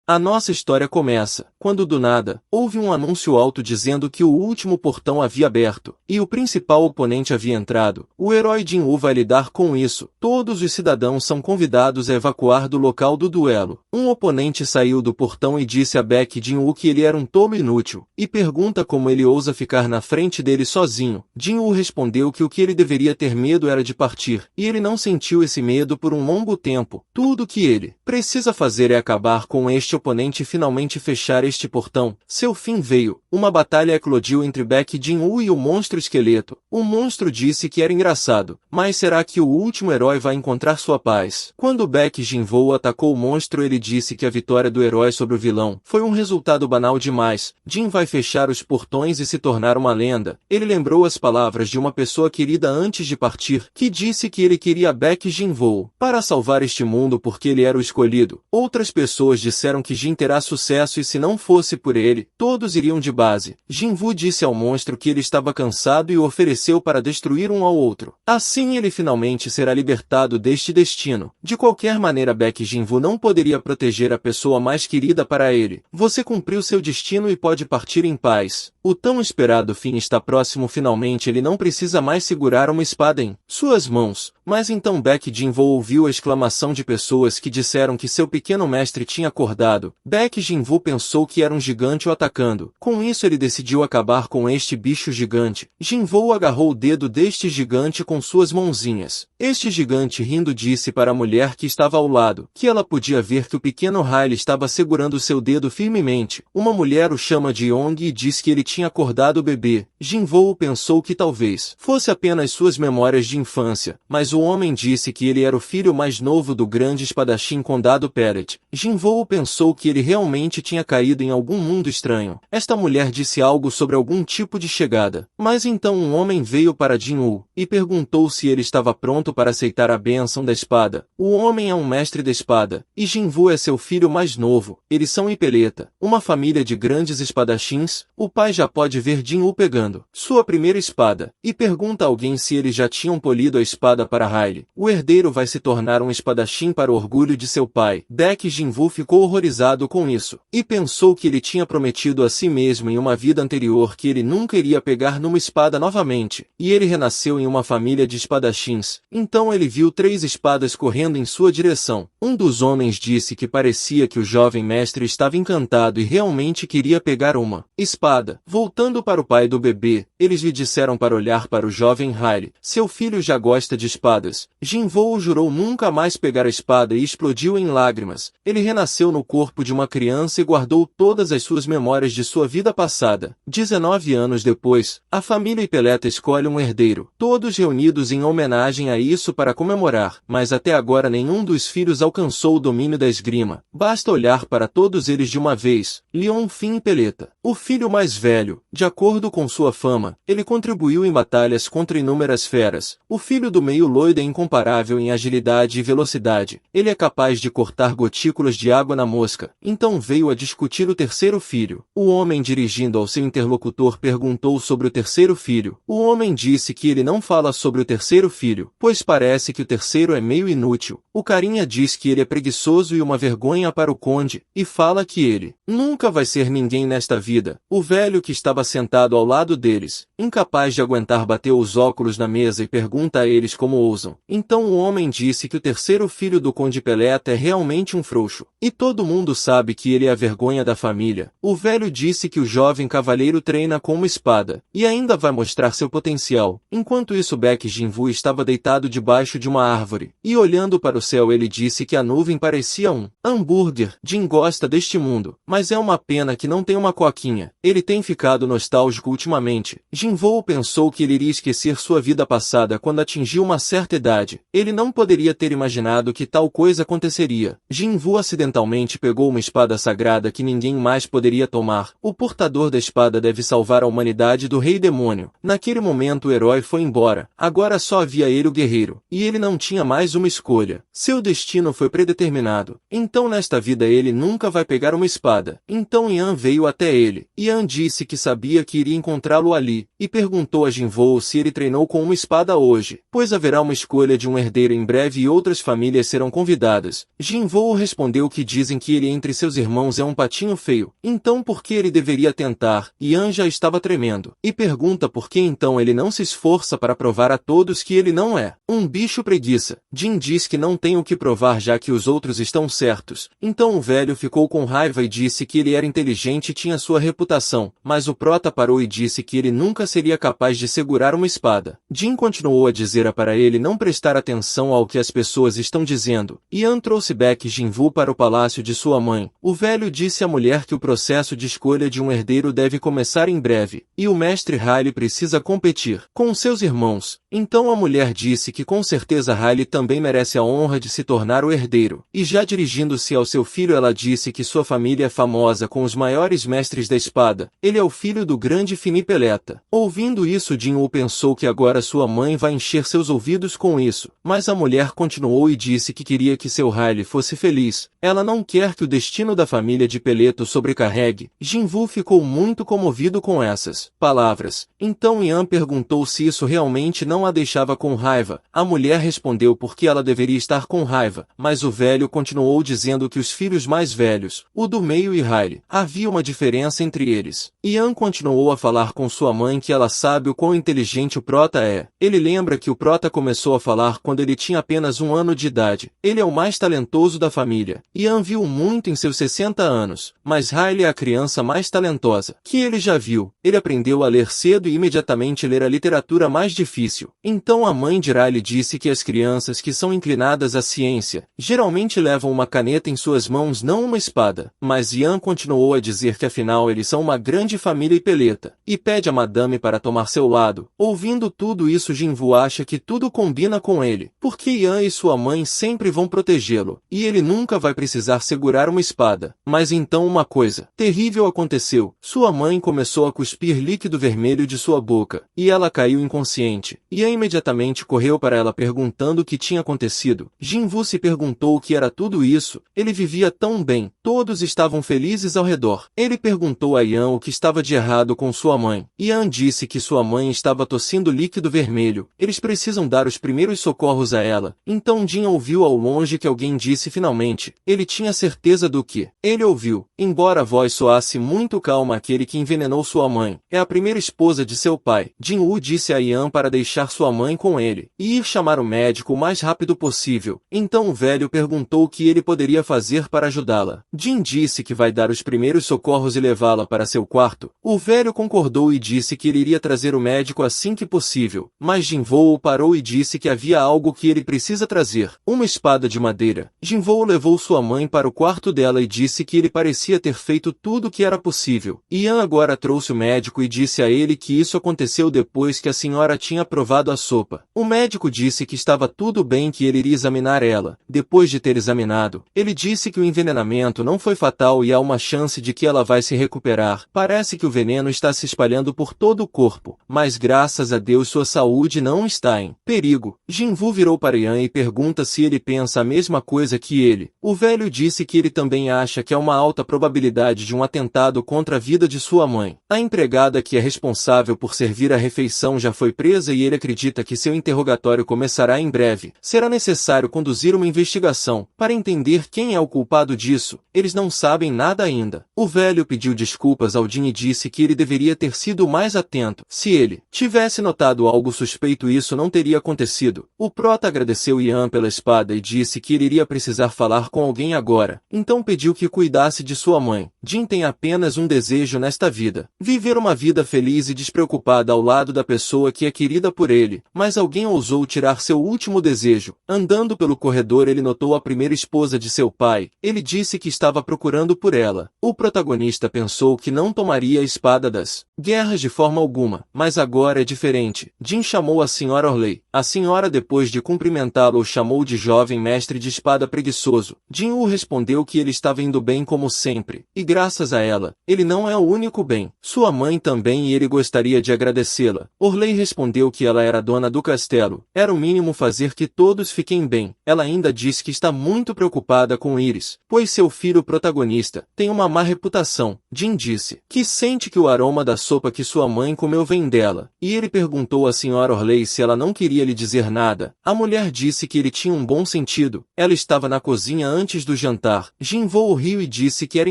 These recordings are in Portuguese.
A nossa história começa, quando do nada, houve um anúncio alto dizendo que o último portão havia aberto, e o principal oponente havia entrado. O herói Jin-Woo vai lidar com isso. Todos os cidadãos são convidados a evacuar do local do duelo. Um oponente saiu do portão e disse a Baek Jin-Woo que ele era um tolo inútil, e pergunta como ele ousa ficar na frente dele sozinho. Jin-Woo respondeu que o que ele deveria ter medo era de partir, e ele não sentiu esse medo por um longo tempo. Tudo o que ele precisa fazer é acabar com este oponente e finalmente fechar este portão. Seu fim veio. Uma batalha eclodiu entre Baek Jin-Woo e o monstro esqueleto. O monstro disse que era engraçado, mas será que o último herói vai encontrar sua paz? Quando Baek Jin-Woo atacou o monstro, ele disse que a vitória do herói sobre o vilão foi um resultado banal demais. Jin vai fechar os portões e se tornar uma lenda. Ele lembrou as palavras de uma pessoa querida antes de partir, que disse que ele queria Baek Jin-Woo para salvar este mundo porque ele era o escolhido. Outras pessoas disseram que Jin terá sucesso e se não fosse por ele, todos iriam de base. Jin-Woo disse ao monstro que ele estava cansado e o ofereceu para destruir um ao outro. Assim ele finalmente será libertado deste destino. De qualquer maneira, Baek Jin-Woo não poderia proteger a pessoa mais querida para ele. Você cumpriu seu destino e pode partir em paz. O tão esperado fim está próximo. Finalmente ele não precisa mais segurar uma espada em suas mãos. Mas então Baek Jin-Woo ouviu a exclamação de pessoas que disseram que seu pequeno mestre tinha acordado. Baek Jin-Woo pensou que era um gigante o atacando. Com isso ele decidiu acabar com este bicho gigante. Jin-Woo agarrou o dedo deste gigante com suas mãozinhas. Este gigante rindo disse para a mulher que estava ao lado que ela podia ver que o pequeno Riley estava segurando seu dedo firmemente. Uma mulher o chama de Yong e diz que ele tinha acordado o bebê. Jin-Woo pensou que talvez fosse apenas suas memórias de infância, mas o homem disse que ele era o filho mais novo do grande espadachim Condado Peret. Jin-Woo pensou que ele realmente tinha caído em algum mundo estranho. Esta mulher disse algo sobre algum tipo de chegada. Mas então um homem veio para Jin-Woo e perguntou se ele estava pronto para aceitar a bênção da espada. O homem é um mestre da espada, e Jin-Woo é seu filho mais novo. Eles são Ipeleta, uma família de grandes espadachins. O pai já pode ver Jin-Woo pegando sua primeira espada, e pergunta a alguém se eles já tinham polido a espada para Riley. O herdeiro vai se tornar um espadachim para o orgulho de seu pai. Baek Jin-Woo ficou horrorizado com isso, e pensou que ele tinha prometido a si mesmo em uma vida anterior que ele nunca iria pegar numa espada novamente, e ele renasceu em uma família de espadachins. Então ele viu 3 espadas correndo em sua direção. Um dos homens disse que parecia que o jovem mestre estava encantado e realmente queria pegar uma espada. Voltando para o pai do bebê, eles lhe disseram para olhar para o jovem Riley. Seu filho já gosta de espadas. Jin-Woo jurou nunca mais pegar a espada e explodiu em lágrimas. Ele renasceu no corpo de uma criança e guardou todas as suas memórias de sua vida passada. 19 anos depois, a família Ipeleta escolhe um herdeiro. Todos reunidos em homenagem a isso para comemorar, mas até agora nenhum dos filhos alcançou o domínio da esgrima. Basta olhar para todos eles de uma vez. Leon Fin Ipeleta, o filho mais velho. De acordo com sua fama, ele contribuiu em batalhas contra inúmeras feras. O filho do meio Lloyd é incomparável em agilidade e velocidade. Ele é capaz de cortar gotículas de água na mosca. Então veio a discutir o terceiro filho. O homem, dirigindo ao seu interlocutor, perguntou sobre o terceiro filho. O homem disse que ele não fala sobre o terceiro filho, pois parece que o terceiro é meio inútil. O carinha diz que ele é preguiçoso e uma vergonha para o conde, e fala que ele nunca vai ser ninguém nesta vida. O velho que estava sentado ao lado deles, incapaz de aguentar, bateu os óculos na mesa e pergunta a eles como ousam. Então o homem disse que o terceiro filho do Conde Peleta é realmente um frouxo, e todo mundo sabe que ele é a vergonha da família. O velho disse que o jovem cavaleiro treina com uma espada, e ainda vai mostrar seu potencial. Enquanto isso, Baek Jin-Woo estava deitado debaixo de uma árvore, e olhando para o céu ele disse que a nuvem parecia um hambúrguer. Jin gosta deste mundo, mas é uma pena que não tem uma coquinha. Ele tem ficado nostálgico ultimamente. Jin-Woo pensou que ele iria esquecer sua vida passada quando atingiu uma certa idade. Ele não poderia ter imaginado que tal coisa aconteceria. Jin-Woo acidentalmente pegou uma espada sagrada que ninguém mais poderia tomar. O portador da espada deve salvar a humanidade do Rei Demônio. Naquele momento o herói foi embora. Agora só havia ele, o guerreiro, e ele não tinha mais uma escolha. Seu destino foi predeterminado. Então nesta vida ele nunca vai pegar uma espada. Então Yan veio até ele. Yan disse que sabia que iria encontrá-lo ali, e perguntou a Jin-Woo se ele treinou com uma espada hoje, pois haverá uma uma escolha de um herdeiro em breve e outras famílias serão convidadas. Jinvoo respondeu que dizem que ele entre seus irmãos é um patinho feio, então por que ele deveria tentar? Yan já estava tremendo, e pergunta por que então ele não se esforça para provar a todos que ele não é um bicho preguiça. Jin diz que não tem o que provar já que os outros estão certos, então o velho ficou com raiva e disse que ele era inteligente e tinha sua reputação, mas o prota parou e disse que ele nunca seria capaz de segurar uma espada. Jin continuou a dizer para ele não prestar atenção ao que as pessoas estão dizendo. Yan trouxe Baek Jinwoo para o palácio de sua mãe. O velho disse à mulher que o processo de escolha de um herdeiro deve começar em breve, e o mestre Haile precisa competir com seus irmãos. Então a mulher disse que com certeza Haile também merece a honra de se tornar o herdeiro. E já dirigindo-se ao seu filho ela disse que sua família é famosa com os maiores mestres da espada. Ele é o filho do grande Finipeleta. Ouvindo isso, Jinwoo pensou que agora sua mãe vai encher seus ouvidos com isso. Mas a mulher continuou e disse que queria que seu Haile fosse feliz. Ela não quer que o destino da família de Peleto sobrecarregue. Jinwoo ficou muito comovido com essas palavras. Então Yan perguntou se isso realmente não a deixava com raiva. A mulher respondeu porque ela deveria estar com raiva, mas o velho continuou dizendo que os filhos mais velhos, o do meio e Haile, havia uma diferença entre eles. Yan continuou a falar com sua mãe que ela sabe o quão inteligente o prota é. Ele lembra que o prota começou a falar quando ele tinha apenas 1 ano de idade. Ele é o mais talentoso da família. Yan viu muito em seus 60 anos, mas Haile é a criança mais talentosa que ele já viu. Ele aprendeu a ler cedo e imediatamente ler a literatura mais difícil. Então a mãe de Haile disse que as crianças que são inclinadas à ciência geralmente levam uma caneta em suas mãos, não uma espada. Mas Yan continuou a dizer que afinal eles são uma grande família e Peleta, e pede a madame para tomar seu lado. Ouvindo tudo isso, Jinwoo acha que tudo combina com ele, porque Yan e sua mãe sempre vão protegê-lo, e ele nunca vai precisar segurar uma espada. Mas então uma coisa terrível aconteceu. Sua mãe começou a cuspir líquido vermelho de sua boca, e ela caiu inconsciente. Yan imediatamente correu para ela perguntando o que tinha acontecido. Jinwoo se perguntou o que era tudo isso. Ele vivia tão bem, todos estavam felizes ao redor. Ele perguntou a Yan o que estava de errado com sua mãe. Yan disse que sua mãe estava tossindo líquido vermelho. Eles precisam dar os primeiros socorros a ela. Então Jin ouviu ao longe que alguém disse finalmente. Ele tinha certeza do que ele ouviu. Embora a voz soasse muito calma, aquele que envenenou sua mãe é a primeira esposa de seu pai. Jinwoo disse a Yan para deixar sua mãe com ele e ir chamar o médico o mais rápido possível. Então o velho perguntou o que ele poderia fazer para ajudá-la. Jin disse que vai dar os primeiros socorros e levá-la para seu quarto. O velho concordou e disse que ele iria trazer o médico assim que possível. Mas Jinwoo parou e disse que havia algo que ele precisa trazer. Uma espada de madeira. Jinwoo levou sua mãe para o quarto dela e disse que ele parecia ter feito tudo o que era possível. Yan agora trouxe o médico e disse a ele que isso aconteceu depois que a senhora tinha provado a sopa. O médico disse que estava tudo bem, que ele iria examinar ela. Depois de ter examinado, ele disse que o envenenamento não foi fatal e há uma chance de que ela vai se recuperar. Parece que o veneno está se espalhando por todo o corpo, mas graças a Deus sua saúde não está em perigo. Jinwoo virou para Yan e pergunta se ele pensa a mesma coisa que ele. O velho disse que ele também acha que há uma alta probabilidade de um atentado contra a vida de sua mãe. A empregada que é responsável por servir a refeição já foi presa e ele acredita que seu interrogatório começará em breve. Será necessário conduzir uma investigação para entender quem é o culpado disso. Eles não sabem nada ainda. O velho pediu desculpas ao Jin e disse que ele deveria ter sido mais atento. Se ele tivesse notado algo suspeito, isso não teria acontecido. O prota agradeceu Yan pela espada e disse que ele iria precisar falar com alguém agora. Então pediu que cuidasse de sua mãe. Jin tem apenas um desejo nesta vida: viver uma vida feliz e despreocupada ao lado da pessoa que é querida por ele. Mas alguém ousou tirar seu último desejo. Andando pelo corredor, ele notou a primeira esposa de seu pai. Ele disse que estava procurando por ela. O protagonista pensou que não tomaria a espada das guerras de forma alguma, mas agora é diferente. Jin chamou a senhora Orley. A senhora, depois de cumprimentá-lo, o chamou de jovem mestre de espada preguiçoso. Jinwoo respondeu que ele estava indo bem como sempre, e graças a ela, ele não é o único bem. Sua mãe também, e ele gostaria de agradecê-la. Orley respondeu que ela era dona do castelo. Era o mínimo fazer que todos fiquem bem. Ela ainda disse que está muito preocupada com Iris, pois seu filho protagonista tem uma má reputação. Jin disse que sente que o aroma da sopa que sua mãe comeu vem dela, e ele perguntou à senhora Orley se ela não queria lhe dizer nada. A mulher disse que ele tinha um bom sentido. Ela estava na cozinha antes do jantar. Jin-Woo riu e disse que era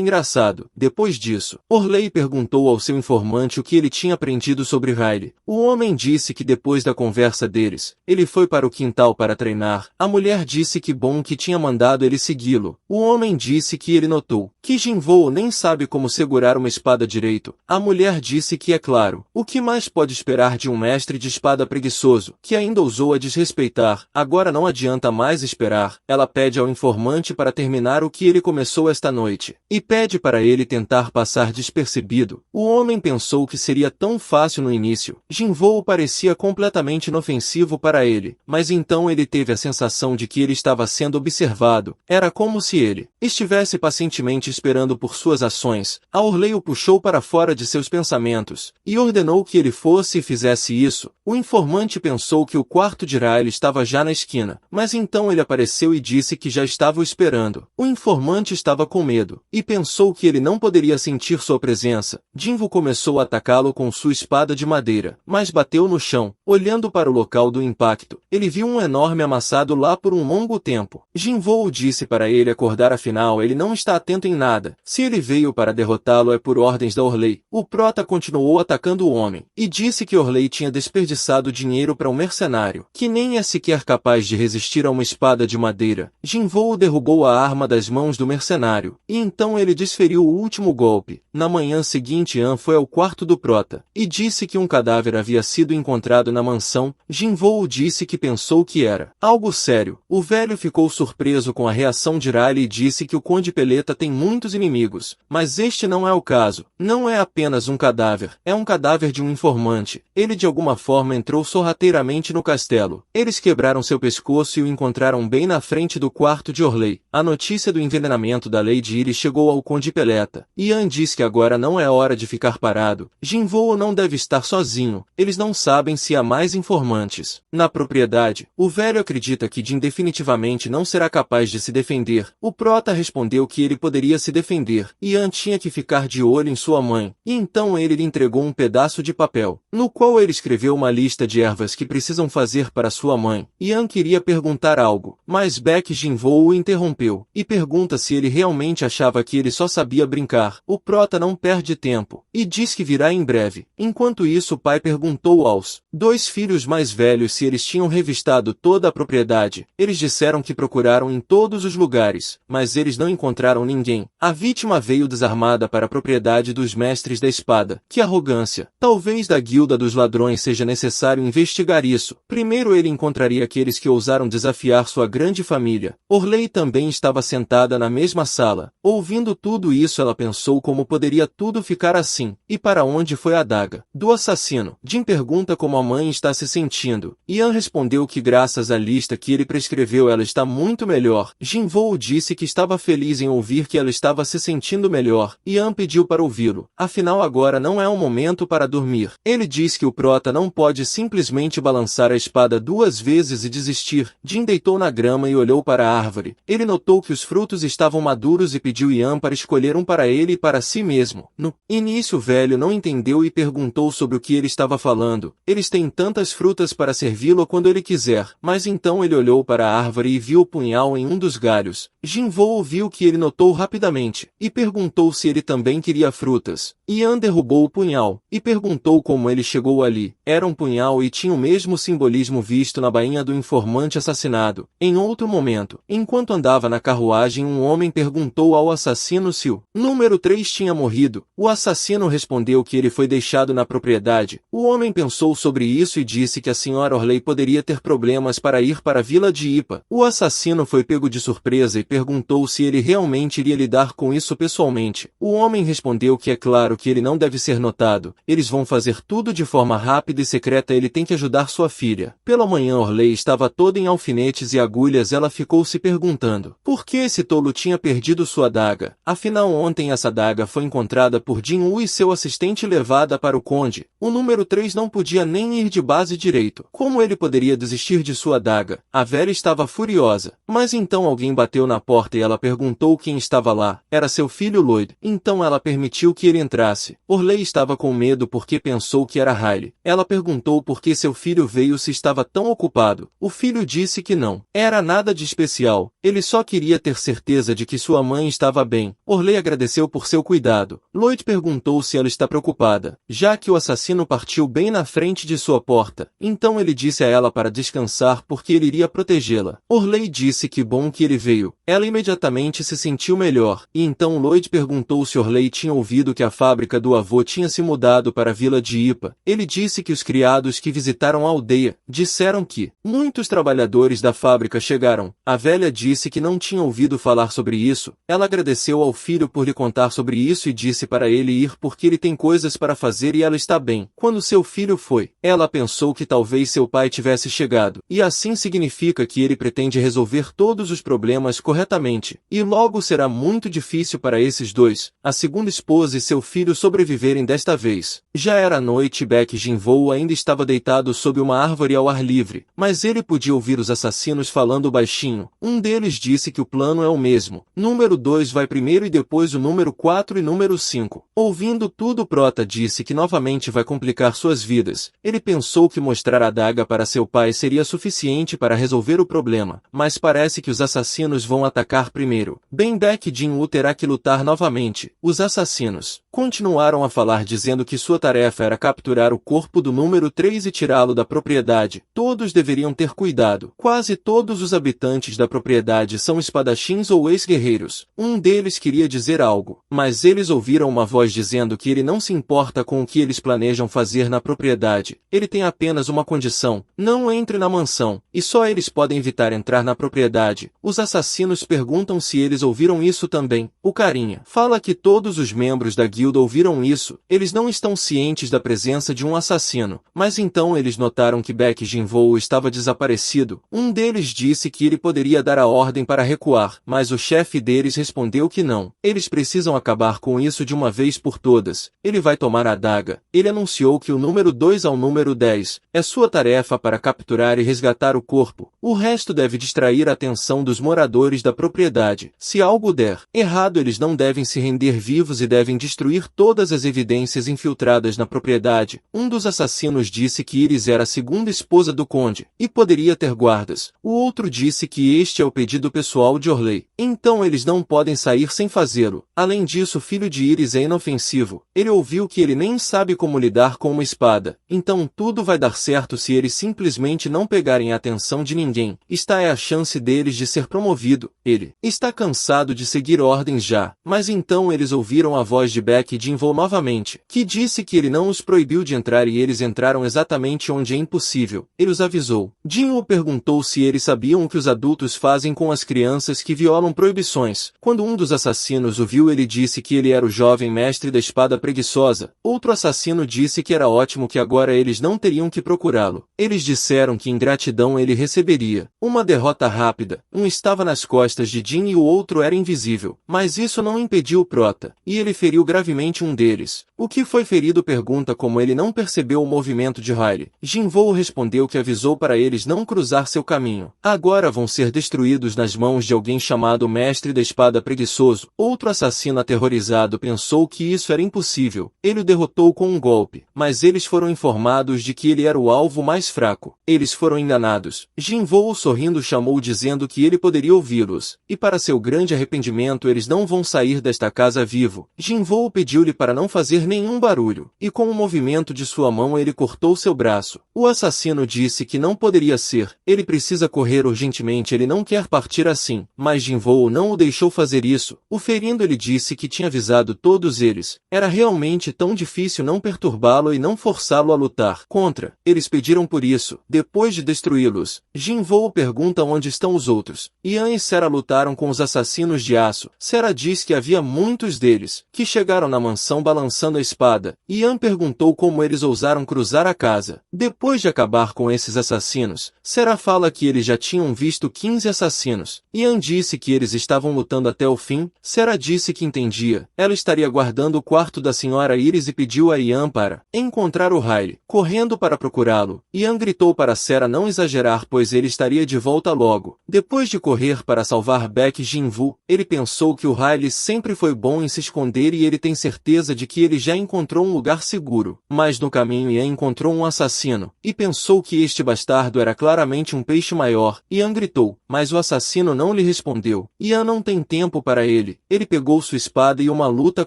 engraçado. Depois disso, Orley perguntou ao seu informante o que ele tinha aprendido sobre Riley. O homem disse que depois da conversa deles, ele foi para o quintal para treinar. A mulher disse que bom que tinha mandado ele segui-lo. O homem disse que ele notou que Jin-Woo nem sabe como segurar uma espada direito. A mulher disse que é claro. O que mais pode esperar de um mestre de espada preguiçoso, que ainda ousou a desrespeitar? Agora não adianta mais esperar. Ela pede ao informante para terminar o que ele começou esta noite, e pede para ele tentar passar despercebido. O homem pensou que seria tão fácil no início. Jin-Woo parecia completamente inofensivo para ele, mas então ele teve a sensação de que ele estava sendo observado. Era como se ele estivesse pacientemente esperando por suas ações. A Orley o puxou para fora de seus pensamentos, e ordenou que ele fosse e fizesse isso. O informante pensou que o quarto de Riley estava já na esquina, mas então ele apareceu e disse que já estava o esperando. O informante estava com medo, e pensou que ele não poderia sentir sua presença. Jin-Woo começou a atacá-lo com sua espada de madeira, mas bateu no chão. Olhando para o local do impacto, ele viu um enorme amassado lá por um longo tempo. Jin-Woo disse para ele acordar, afinal ele não está atento em nada. Se ele veio para derrotá-lo é por ordens da Orley. O prota continuou atacando o homem, e disse que Orley tinha desperdiçado dinheiro para um mercenário, que nem é sequer capaz de resistir a uma espada de madeira. Jin-Woo derrubou a arma das mãos do mercenário, e então ele desferiu o último golpe. Na manhã seguinte, An foi ao quarto do prota, e disse que um cadáver havia sido encontrado na mansão. Jin-Woo disse que pensou que era algo sério. O velho ficou surpreso com a reação de Riley e disse que o Conde Peleta tem muitos inimigos, mas este não é o caso. Não é apenas um cadáver, é um cadáver de um informante. Ele de alguma forma entrou sorrateiramente no castelo. Eles quebraram seu pescoço e o encontraram bem na frente do quarto de Orley. A notícia do envenenamento da Lady Iris chegou ao Conde Peleta. Ian diz que agora não é hora de ficar parado. Jin-Woo não deve estar sozinho. Eles não sabem se há mais informantes na propriedade. O velho acredita que Jin definitivamente não será capaz de se defender. O prota respondeu que ele poderia se defender. Ian tinha que ficar de olho em sua mãe. E então ele lhe entregou um pedaço de papel, no qual ele escreveu uma lista de ervas que precisam fazer para sua mãe. Ian queria perguntar algo, mas Beck Jin-Woo o interrompeu, e pergunta se ele realmente achava que ele só sabia brincar. O prota não perde tempo, e diz que virá em breve. Enquanto isso, o pai perguntou aos dois filhos mais velhos se eles tinham revistado toda a propriedade. Eles disseram que procuraram em todos os lugares, mas eles não encontraram ninguém. A vítima veio desarmada para a propriedade dos mestres da espada. Que arrogância! Talvez da guilda dos ladrões seja necessário investigar isso. Primeiro ele encontraria aqueles que ousaram desafiar sua grande família. Orley também estava sentada na mesma sala. Ouvindo tudo isso, ela pensou como poderia tudo ficar assim. E para onde foi a adaga do assassino? Jin pergunta como a mãe está se sentindo. Ian respondeu que graças à lista que ele prescreveu ela está muito melhor. Jin-Woo disse que estava feliz em ouvir que ela estava se sentindo melhor. Ian pediu para ouvi-lo. Afinal agora não é um momento para dormir. Ele diz que o prota não pode simplesmente balançar a espada duas vezes e desistir. Jin deitou na grama e olhou para a árvore. Ele notou que os frutos estavam maduros e pediu Ian para escolher um para ele e para si mesmo. No início o velho não entendeu e perguntou sobre o que ele estava falando. Eles têm tantas frutas para servi-lo quando ele quiser. Mas então ele olhou para a árvore e viu o punhal em um dos galhos. Jin-Woo viu que ele notou rapidamente, e perguntou se ele também queria frutas. Ian derrubou o punhal, e perguntou como ele chegou ali. Era um punhal e tinha o mesmo simbolismo visto na bainha do informante assassinado. Em outro momento, enquanto andava na carruagem, um homem perguntou ao assassino se o número 3 tinha morrido. O assassino respondeu que ele foi deixado na propriedade. O homem pensou sobre isso e disse que a senhora Orley poderia ter problemas para ir para a vila de Ipa. O assassino foi pego de surpresa e perguntou se ele realmente iria lidar com isso pessoalmente. O homem respondeu que é claro que ele não deve ser notado. Eles vão fazer tudo de forma rápida e secreta. Ele tem que ajudar sua filha. Pela manhã Orley estava toda em alfinetes e agulhas. Ela ficou se perguntando por que esse tolo tinha perdido sua adaga. Afinal ontem essa adaga foi encontrada por Jin-Woo e seu assistente levada para o conde. O número 3 não podia nem ir de base direito. Como ele poderia desistir de sua adaga? A velha estava furiosa. Mas então alguém bateu na porta e ela perguntou quem estava lá. Era seu filho Lloyd. Então ela permitiu que ele entrasse. Orley estava com medo porque pensou que era Riley. Ela perguntou por que seu filho veio se estava tão ocupado. O filho disse que não era nada de especial, ele só queria ter certeza de que sua mãe estava bem. Orley agradeceu por seu cuidado. Lloyd perguntou se ela está preocupada, já que o assassino partiu bem na frente de sua porta. Então ele disse a ela para descansar porque ele iria protegê-la. Orley disse que bom que ele veio. Ela imediatamente se sentiu melhor, e então Lloyd perguntou se Orley tinha ouvido que a fábrica do avô tinha se mudado para a vila de Ipa. Ele disse que os criados que visitaram a aldeia disseram que muitos trabalhadores da fábrica chegaram. A velha disse que não tinha ouvido falar sobre isso. Ela agradeceu ao filho por lhe contar sobre isso e disse para ele ir porque ele tem coisas para fazer e ela está bem. Quando seu filho foi, ela pensou que talvez seu pai tivesse chegado, e assim significa que ele pretende resolver todos os problemas corretamente, e logo será muito difícil para esses dois, a segunda esposa e seu filho sobreviverem desta vez. Já era noite e Baek Jin-woo ainda estava deitado sob uma árvore ao ar livre, mas ele podia ouvir os assassinos falando baixinho. Um deles disse que o plano é o mesmo. Número 2 vai primeiro e depois o número 4 e número 5. Ouvindo tudo, Prota disse que novamente vai complicar suas vidas. Ele pensou que mostrar a adaga para seu pai seria suficiente para resolver o problema, mas parece que os assassinos vão atacar primeiro. Bem, Baek Jin-woo terá que lutar novamente. Os assassinos continuaram a falar dizendo que sua tarefa era capturar o corpo do número 3 e tirá-lo da propriedade. Todos deveriam ter cuidado. Quase todos os habitantes da propriedade são espadachins ou ex-guerreiros. Um deles queria dizer algo, mas eles ouviram uma voz dizendo que ele não se importa com o que eles planejam fazer na propriedade. Ele tem apenas uma condição: não entre na mansão, e só eles podem evitar entrar na propriedade. Os assassinos perguntam se eles ouviram isso também. O carinha fala que todos os membros da guilda ouviram isso. Eles não estão cientes da presença de um assassino, mas então eles notaram que Baek Jin-woo estava desaparecido. Um deles disse que ele poderia dar a ordem para recuar, mas o chefe deles respondeu que não. Eles precisam acabar com isso de uma vez por todas. Ele vai tomar a adaga. Ele anunciou que o número 2 ao número 10 é sua tarefa para capturar e resgatar o corpo. O resto deve distrair a atenção dos moradores da propriedade. Se algo der errado, eles não devem se render vivos e devem destruir todas as evidências infiltradas na propriedade. Um dos assassinos disse que Iris era a segunda esposa do conde e poderia ter guardas. O outro disse que este é o pedido pessoal de Orley. Então eles não podem sair sem fazê-lo. Além disso, o filho de Iris é inofensivo. Ele ouviu que ele nem sabe como lidar com uma espada. Então tudo vai dar certo se eles simplesmente não pegarem a atenção de ninguém. Esta é a chance deles de ser promovido. Ele está cansado de seguir ordens já. Mas então eles ouviram a voz de Baek Jin-woo novamente, que disse que ele não os proibiu de entrar e eles entraram exatamente onde é impossível. Ele os avisou. Jin-woo perguntou se eles sabiam o que os adultos fazem com as crianças que violam proibições. Quando um dos assassinos o viu, ele disse que ele era o jovem mestre da espada preguiçosa. Outro assassino disse que era ótimo que agora eles não teriam que procurá-lo. Eles disseram que em gratidão ele receberia uma derrota rápida. Um estava nas costas de Jin e o outro era invisível. Mas isso não impediu o Prota, e ele feriu gravemente um deles. O que foi ferido pergunta como ele não percebeu o movimento de Riley. Jin-woo respondeu que avisou para eles não cruzar seu caminho. Agora vão ser destruídos nas mãos de alguém chamado Mestre da Espada Preguiçoso. Outro assassino aterrorizado pensou que isso era impossível. Ele o derrotou com um golpe, mas eles foram informados de que ele era o alvo mais fraco. Eles foram enganados. Jin-woo sorrindo chamou dizendo que ele poderia ouvi-los, e para seu grande arrependimento eles não vão sair desta casa vivo. Jin-woo pediu-lhe para não fazer nenhum barulho, e com um movimento de sua mão ele cortou seu braço. O assassino disse que não poderia ser. Ele precisa correr urgentemente, ele não quer partir assim, mas Jin-woo não o deixou fazer isso. O ferindo, ele disse que tinha avisado todos eles. Era realmente tão difícil não perturbá-lo e não forçá-lo a lutar contra. Eles pediram por isso. Depois de destruí-los, Jin-woo pergunta onde estão os outros. Yan e Sera lutaram com os assassinos de aço. Sera diz que havia muitos deles, que chegaram na mansão balançando a espada. Yan perguntou como eles ousaram cruzar a casa. Depois de acabar com esses assassinos, Sera fala que eles já tinham visto 15 assassinos. Yan disse que eles estavam lutando até o fim. Sera disse que entendia. Ela estaria guardando o quarto da senhora Iris e pediu a Yan para encontrar o Riley. Correndo para procurá-lo, Yan gritou para Sera não exagerar, pois ele estaria de volta logo. Depois de correr para salvar Baek Jin-woo, ele pensou que o Riley sempre foi bom em se esconder e ele tem tem certeza de que ele já encontrou um lugar seguro. Mas no caminho Ian encontrou um assassino, e pensou que este bastardo era claramente um peixe maior. Ian gritou, mas o assassino não lhe respondeu. Ian não tem tempo para ele. Ele pegou sua espada e uma luta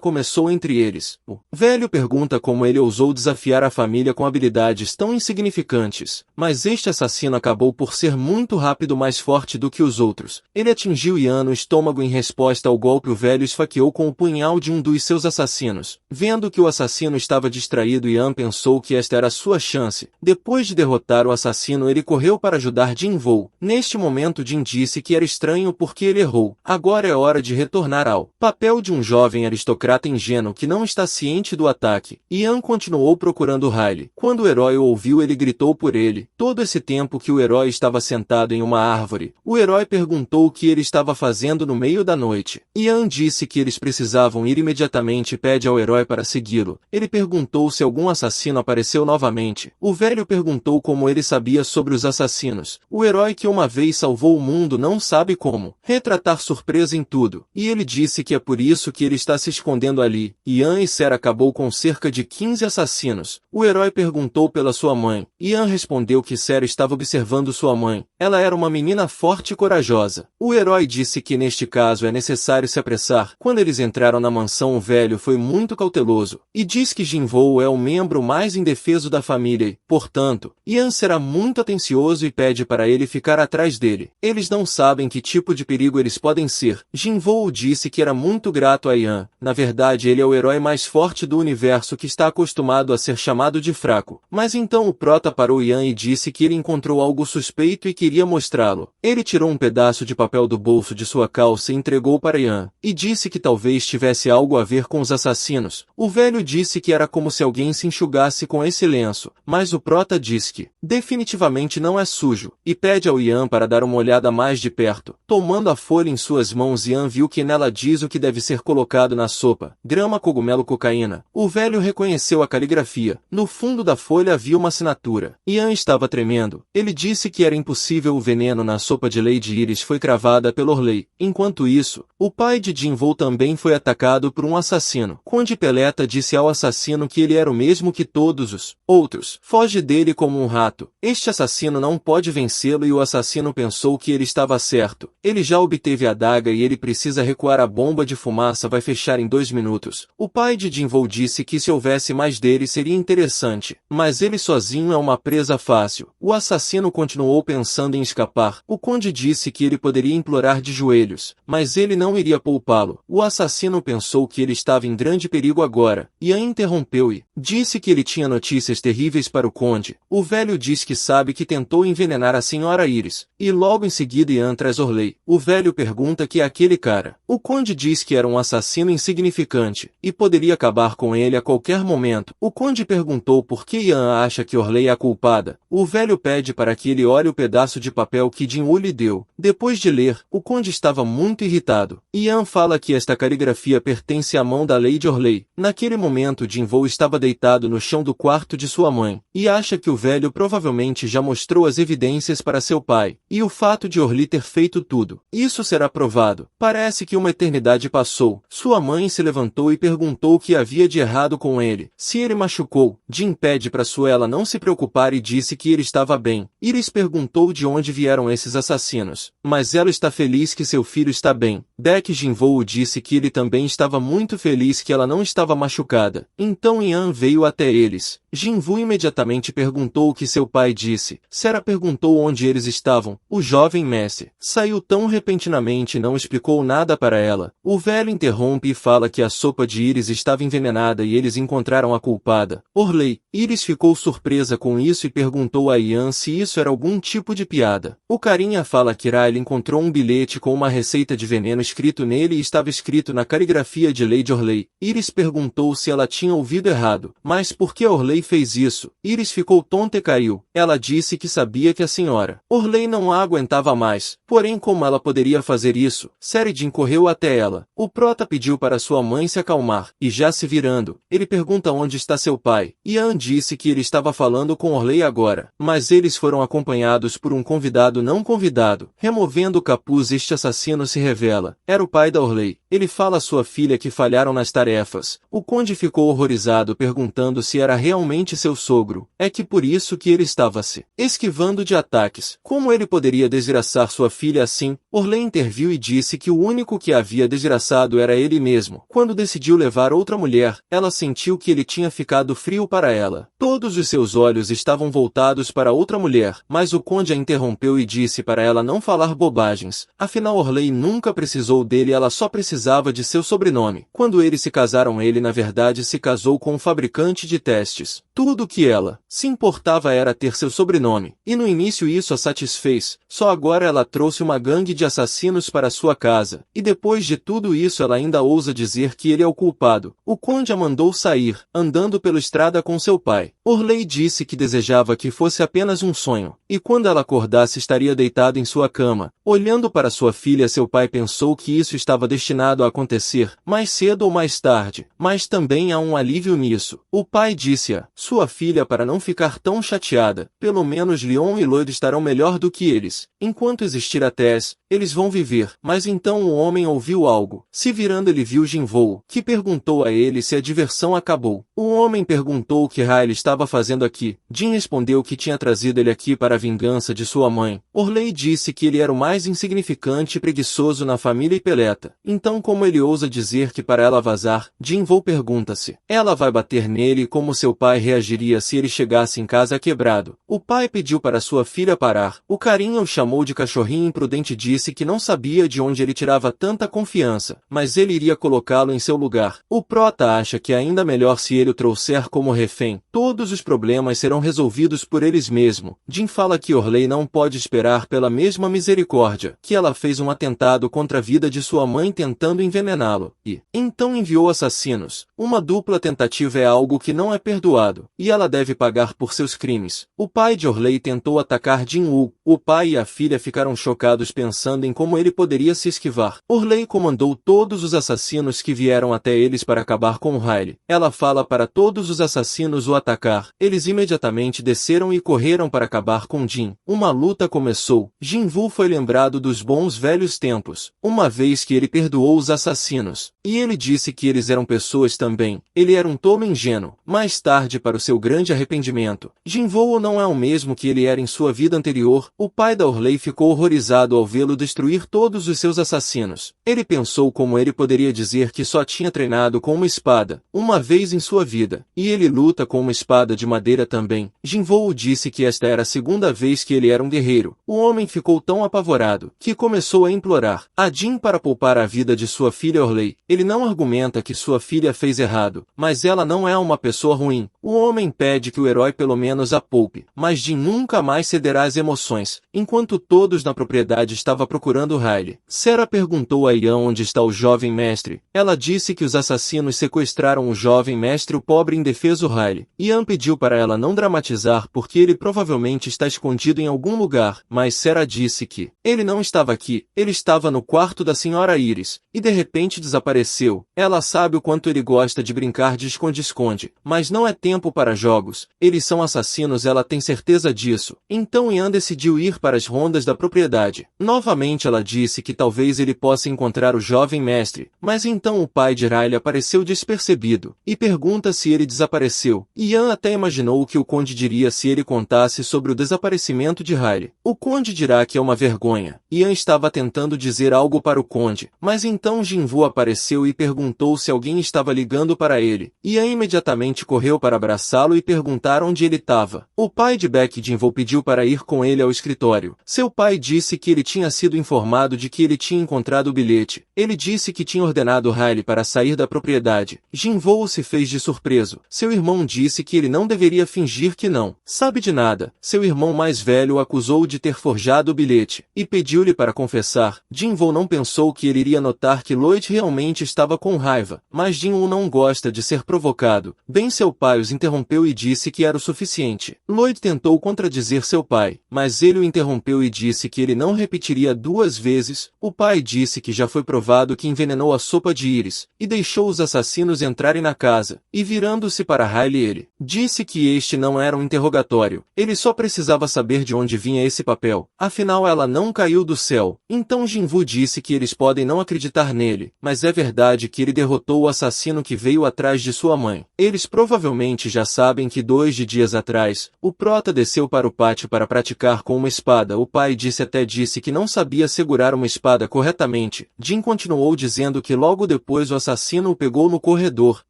começou entre eles. O velho pergunta como ele ousou desafiar a família com habilidades tão insignificantes. Mas este assassino acabou por ser muito rápido, mais forte do que os outros. Ele atingiu Ian no estômago. Em resposta ao golpe, o velho esfaqueou com o punhal de um dos seus assassinos. Vendo que o assassino estava distraído, Ian pensou que esta era a sua chance. Depois de derrotar o assassino, ele correu para ajudar Jin-Woo. Neste momento, Jin disse que era estranho porque ele errou. Agora é hora de retornar ao papel de um jovem aristocrata ingênuo que não está ciente do ataque. Ian continuou procurando Riley. Quando o herói o ouviu, ele gritou por ele. Todo esse tempo que o herói estava sentado em uma árvore, o herói perguntou o que ele estava fazendo no meio da noite. Ian disse que eles precisavam ir imediatamente e pede ao herói para segui-lo. Ele perguntou se algum assassino apareceu novamente. O velho perguntou como ele sabia sobre os assassinos. O herói que uma vez salvou o mundo não sabe como retratar surpresa em tudo. E ele disse que é por isso que ele está se escondendo ali. Ian e Sarah acabou com cerca de 15 assassinos. O herói perguntou pela sua mãe. Ian respondeu que Sarah estava observando sua mãe. Ela era uma menina forte e corajosa. O herói disse que neste caso é necessário se apressar. Quando eles entraram na mansão, o velho foi muito cauteloso e diz que Jin-Woo é o membro mais indefeso da família e, portanto, Ian será muito atencioso e pede para ele ficar atrás dele. Eles não sabem que tipo de perigo eles podem ser. Jin-Woo disse que era muito grato a Ian. Na verdade, ele é o herói mais forte do universo que está acostumado a ser chamado de fraco. Mas então o prota parou Ian e disse que ele encontrou algo suspeito e queria mostrá-lo. Ele tirou um pedaço de papel do bolso de sua calça e entregou para Ian, e disse que talvez tivesse algo a ver com os assassinos. O velho disse que era como se alguém se enxugasse com esse lenço, mas o prota diz que definitivamente não é sujo, e pede ao Ian para dar uma olhada mais de perto. Tomando a folha em suas mãos, Ian viu que nela diz o que deve ser colocado na sopa: grama, cogumelo, cocaína. O velho reconheceu a caligrafia. No fundo da folha havia uma assinatura. Ian estava tremendo. Ele disse que era impossível. O veneno na sopa de Lady Iris foi cravada pelo Orley. Enquanto isso, o pai de Jin-Woo também foi atacado por um assassino. Conde Peleta disse ao assassino que ele era o mesmo que todos os outros. Foge dele como um rato. Este assassino não pode vencê-lo, e o assassino pensou que ele estava certo. Ele já obteve a adaga e ele precisa recuar. A bomba de fumaça vai fechar em 2 minutos. O pai de Jin-Woo disse que se houvesse mais dele seria interessante, mas ele sozinho é uma presa fácil. O assassino continuou pensando em escapar. O conde disse que ele poderia implorar de joelhos, mas ele não iria poupá-lo. O assassino pensou que ele estava em grande perigo agora. Ian interrompeu e disse que ele tinha notícias terríveis para o conde. O velho diz que sabe que tentou envenenar a senhora Iris, e logo em seguida Ian traz Orley. O velho pergunta que é aquele cara. O conde diz que era um assassino insignificante, e poderia acabar com ele a qualquer momento. O conde perguntou por que Ian acha que Orley é a culpada. O velho pede para que ele olhe o pedaço de papel que Jin-Woo lhe deu. Depois de ler, o conde estava muito irritado. Ian fala que esta caligrafia pertence à mão da Lady Orley. Naquele momento, Jin-Woo estava deitado no chão do quarto de sua mãe, e acha que o velho provavelmente já mostrou as evidências para seu pai, e o fato de Orley ter feito tudo. Isso será provado. Parece que uma eternidade passou. Sua mãe se levantou e perguntou o que havia de errado com ele. Se ele machucou, Jin pede para Suela não se preocupar e disse que ele estava bem. Iris perguntou de onde vieram esses assassinos, mas ela está feliz que seu filho está bem. Deck Jin-Woo disse que ele também estava muito feliz que ela não estava machucada. Então Ian veio até eles. Jin-Woo imediatamente perguntou o que seu pai disse. Sarah perguntou onde eles estavam. O jovem mestre saiu tão repentinamente e não explicou nada para ela. O velho interrompe e fala que a sopa de Iris estava envenenada e eles encontraram a culpada, Orley. Iris ficou surpresa com isso e perguntou a Ian se isso era algum tipo de piada. O carinha fala que Riley encontrou um bilhete com uma receita de veneno escrito nele e estava escrito na caligrafia de Lady Orley. Iris perguntou se ela tinha ouvido errado. Mas por que Orley fez isso? Iris ficou tonta e caiu. Ela disse que sabia que a senhora Orley não a aguentava mais. Porém, como ela poderia fazer isso? Saradin correu até ela. O prota pediu para sua mãe se acalmar, e já se virando, ele pergunta onde está seu pai. Ian disse que ele estava falando com Orley agora, mas eles foram acompanhados por um convidado não convidado. Removendo o capuz, este assassino se revela. Era o pai da Orley. Ele fala à sua filha que falharam nas tarefas. O conde ficou horrorizado perguntando se era realmente seu sogro. É que por isso que ele estava se esquivando de ataques. Como ele poderia desgraçar sua filha assim? Orley interviu e disse que o único que havia desgraçado era ele mesmo. Quando decidiu levar outra mulher, ela sentiu que ele tinha ficado frio para ela. Todos os seus olhos estavam voltados para outra mulher, mas o conde a interrompeu e disse para ela não falar bobagens. Afinal, Orley nunca precisou dele, ela só precisava de seu sobrenome. Quando eles se casaram, ele na verdade se casou com um fabricante de testes. Tudo o que ela se importava era ter seu sobrenome, e no início isso a satisfez. Só agora ela trouxe uma gangue de assassinos para sua casa, e depois de tudo isso ela ainda ousa dizer que ele é o culpado. O conde a mandou sair, andando pela estrada com seu pai. Orley disse que desejava que fosse apenas um sonho, e quando ela acordasse estaria deitado em sua cama. Olhando para sua filha, seu pai pensou que isso estava destinado a acontecer, mais cedo ou mais tarde, mas também há um alívio nisso. O pai disse a sua filha para não ficar tão chateada, pelo menos Leon e Lloyd estarão melhor do que eles. Enquanto existir a Tess, eles vão viver. Mas então o homem ouviu algo. Se virando ele viu Jinvoo, que perguntou a ele se a diversão acabou. O homem perguntou o que Riley estava fazendo aqui. Jin respondeu que tinha trazido ele aqui para a vingança de sua mãe. Orley disse que ele era o mais insignificante e preguiçoso na família Ipeleta. Então como ele ousa dizer que para ela vazar? Jinvoo pergunta-se. Ela vai bater nele e como seu pai reagiria se ele chegasse em casa quebrado. O pai pediu para sua filha parar. O carinha o chamou de cachorrinho imprudente e disse que não sabia de onde ele tirava tanta confiança, mas ele iria colocá-lo em seu lugar. O prota acha que é ainda melhor se ele o trouxer como refém. Todos os problemas serão resolvidos por eles mesmos. Jin fala que Orley não pode esperar pela mesma misericórdia, que ela fez um atentado contra a vida de sua mãe tentando envenená-lo, e então enviou assassinos. Uma dupla tentativa é algo que não é perdoado, e ela deve pagar por seus crimes. O pai de Orley tentou atacar Jin-woo. O pai e a filha ficaram chocados pensando em como ele poderia se esquivar. Orley comandou todos os assassinos que vieram até eles para acabar com Riley. Ela fala para todos os assassinos o atacar. Eles imediatamente desceram e correram para acabar com Jin. Uma luta começou. Jinvoo foi lembrado dos bons velhos tempos, uma vez que ele perdoou os assassinos. E ele disse que eles eram pessoas também. Ele era um tolo ingênuo. Mais tarde, para o seu grande arrependimento, Jinvoo não é o mesmo que ele era em sua vida anterior. O pai da Orley ficou horrorizado ao vê-lo destruir todos os seus assassinos. Ele pensou como ele poderia dizer que só tinha treinado com uma espada, uma vez em sua vida, e ele luta com uma espada de madeira também. Jinvoo disse que esta era a segunda vez que ele era um guerreiro. O homem ficou tão apavorado, que começou a implorar a Jin para poupar a vida de sua filha Orley. Ele não argumenta que sua filha fez errado, mas ela não é uma pessoa ruim. O homem pede que o herói pelo menos a poupe, mas Jin nunca mais cederá às emoções. Enquanto todos na propriedade estavam procurando Riley, Sera perguntou a Ian onde está o jovem mestre. Ela disse que os assassinos sequestraram o jovem mestre, o pobre indefeso Riley. Ian pediu para ela não dramatizar porque ele provavelmente está escondido em algum lugar, mas Sera disse que ele não estava aqui, ele estava no quarto da senhora Iris, e de repente desapareceu. Ela sabe o quanto ele gosta de brincar de esconde-esconde, mas não é tempo para jogos. Eles são assassinos, ela tem certeza disso. Então Ian decidiu ir para as rondas da propriedade. Novamente ela disse que talvez ele possa encontrar o jovem mestre, mas então o pai de Riley apareceu despercebido, e pergunta se ele desapareceu. Ian até imaginou o que o conde diria se ele contasse sobre o desaparecimento de Riley. O conde dirá que é uma vergonha. Ian estava tentando dizer algo para o conde, mas então Jinvoo apareceu e perguntou se alguém estava ligando para ele. Ian imediatamente correu para abraçá-lo e perguntar onde ele estava. O pai de Beck, Jinvoo, pediu para ir com ele ao escritório. Seu pai disse que ele tinha sido informado de que ele tinha encontrado o bilhete. Ele disse que tinha ordenado Riley para sair da propriedade. Jinvoo se fez de surpreso. Seu irmão disse que ele não deveria fingir que não sabe de nada. Seu irmão mais velho o acusou de ter forjado o bilhete, e pediu-lhe para confessar. Jinvoo não pensou que ele iria notar que Lloyd realmente estava com raiva, mas Jinwoo não gosta de ser provocado. Bem, seu pai os interrompeu e disse que era o suficiente. Lloyd tentou contradizer seu pai, mas ele o interrompeu e disse que ele não repetiria 2 vezes. O pai disse que já foi provado que envenenou a sopa de Iris, e deixou os assassinos entrarem na casa, e virando-se para Riley ele disse que este não era um interrogatório, ele só precisava saber de onde vinha esse papel, afinal ela não caiu do céu. Então Jinvoo disse que eles podem não acreditar acreditar nele, mas é verdade que ele derrotou o assassino que veio atrás de sua mãe. Eles provavelmente já sabem que 2 dias atrás, o prota desceu para o pátio para praticar com uma espada. O pai disse que não sabia segurar uma espada corretamente. Jin continuou dizendo que logo depois o assassino o pegou no corredor,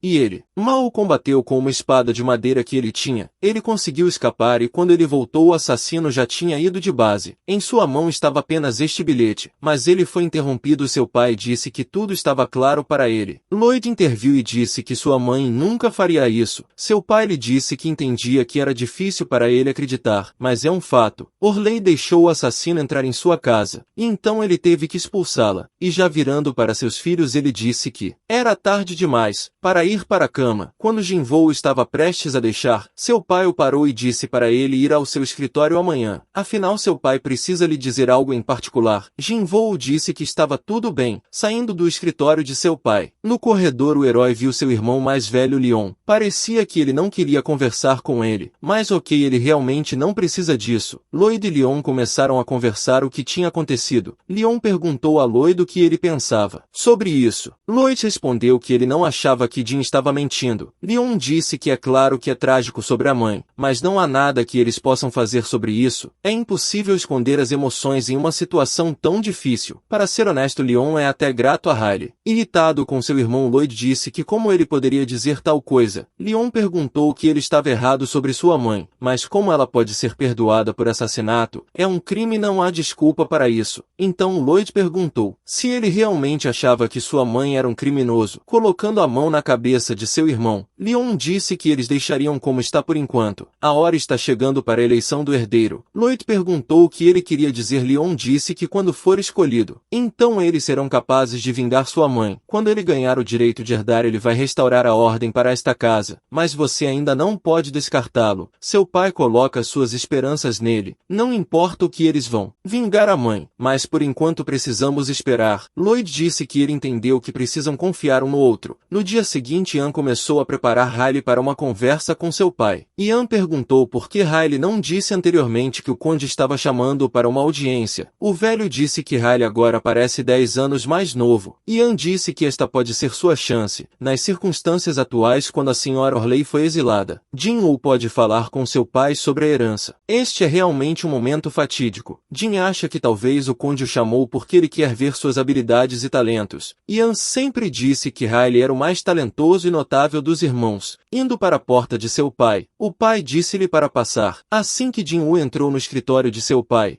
e ele mal o combateu com uma espada de madeira que ele tinha. Ele conseguiu escapar e quando ele voltou o assassino já tinha ido de base. Em sua mão estava apenas este bilhete, mas ele foi interrompido. Seu pai disse que tudo estava claro para ele. Lloyd interviu e disse que sua mãe nunca faria isso. Seu pai lhe disse que entendia que era difícil para ele acreditar, mas é um fato. Orley deixou o assassino entrar em sua casa, e então ele teve que expulsá-la. E já virando para seus filhos ele disse que era tarde demais para ir para a cama. Quando Jinwoo estava prestes a deixar, seu pai o parou e disse para ele ir ao seu escritório amanhã. Afinal seu pai precisa lhe dizer algo em particular. Jinwoo disse que estava tudo bem, saindo do escritório de seu pai. No corredor o herói viu seu irmão mais velho Leon. Parecia que ele não queria conversar com ele, mas ok, ele realmente não precisa disso. Lloyd e Leon começaram a conversar o que tinha acontecido. Leon perguntou a Lloyd o que ele pensava sobre isso. Lloyd respondeu que ele não achava que Jin estava mentindo. Leon disse que é claro que é trágico sobre a mãe, mas não há nada que eles possam fazer sobre isso. É impossível esconder as emoções em uma situação tão difícil. Para ser honesto, Leon é até grato a Riley. Irritado com seu irmão, Lloyd disse que como ele poderia dizer tal coisa. Leon perguntou que ele estava errado sobre sua mãe, mas como ela pode ser perdoada por assassinato? É um crime, não há desculpa para isso. Então Lloyd perguntou se ele realmente achava que sua mãe era um criminoso, colocando a mão na cabeça de seu irmão. Leon disse que eles deixariam como está por enquanto. A hora está chegando para a eleição do herdeiro. Lloyd perguntou o que ele queria dizer. Leon disse que quando for escolhido, então eles serão capazes de vingar sua mãe. Quando ele ganhar o direito de herdar, ele vai restaurar a ordem para esta casa. Mas você ainda não pode descartá-lo. Seu pai coloca suas esperanças nele. Não importa o que eles vão vingar a mãe, mas por enquanto precisamos esperar. Lloyd disse que ele entendeu que precisam confiar um no outro. No dia seguinte, Ian começou a preparar Riley para uma conversa com seu pai. Ian perguntou por que Riley não disse anteriormente que o conde estava chamando-o para uma audiência. O velho disse que Riley agora parece 10 anos mais novo. Ian disse que esta pode ser sua chance, nas circunstâncias atuais quando a senhora Orley foi exilada. Jinwoo pode falar com seu pai sobre a herança. Este é realmente um momento fatídico. Jin acha que talvez o conde o chamou porque ele quer ver suas habilidades e talentos. Ian sempre disse que Riley era o mais talentoso e notável dos irmãos. Indo para a porta de seu pai, o pai disse-lhe para passar. Assim que Jinwoo entrou no escritório de seu pai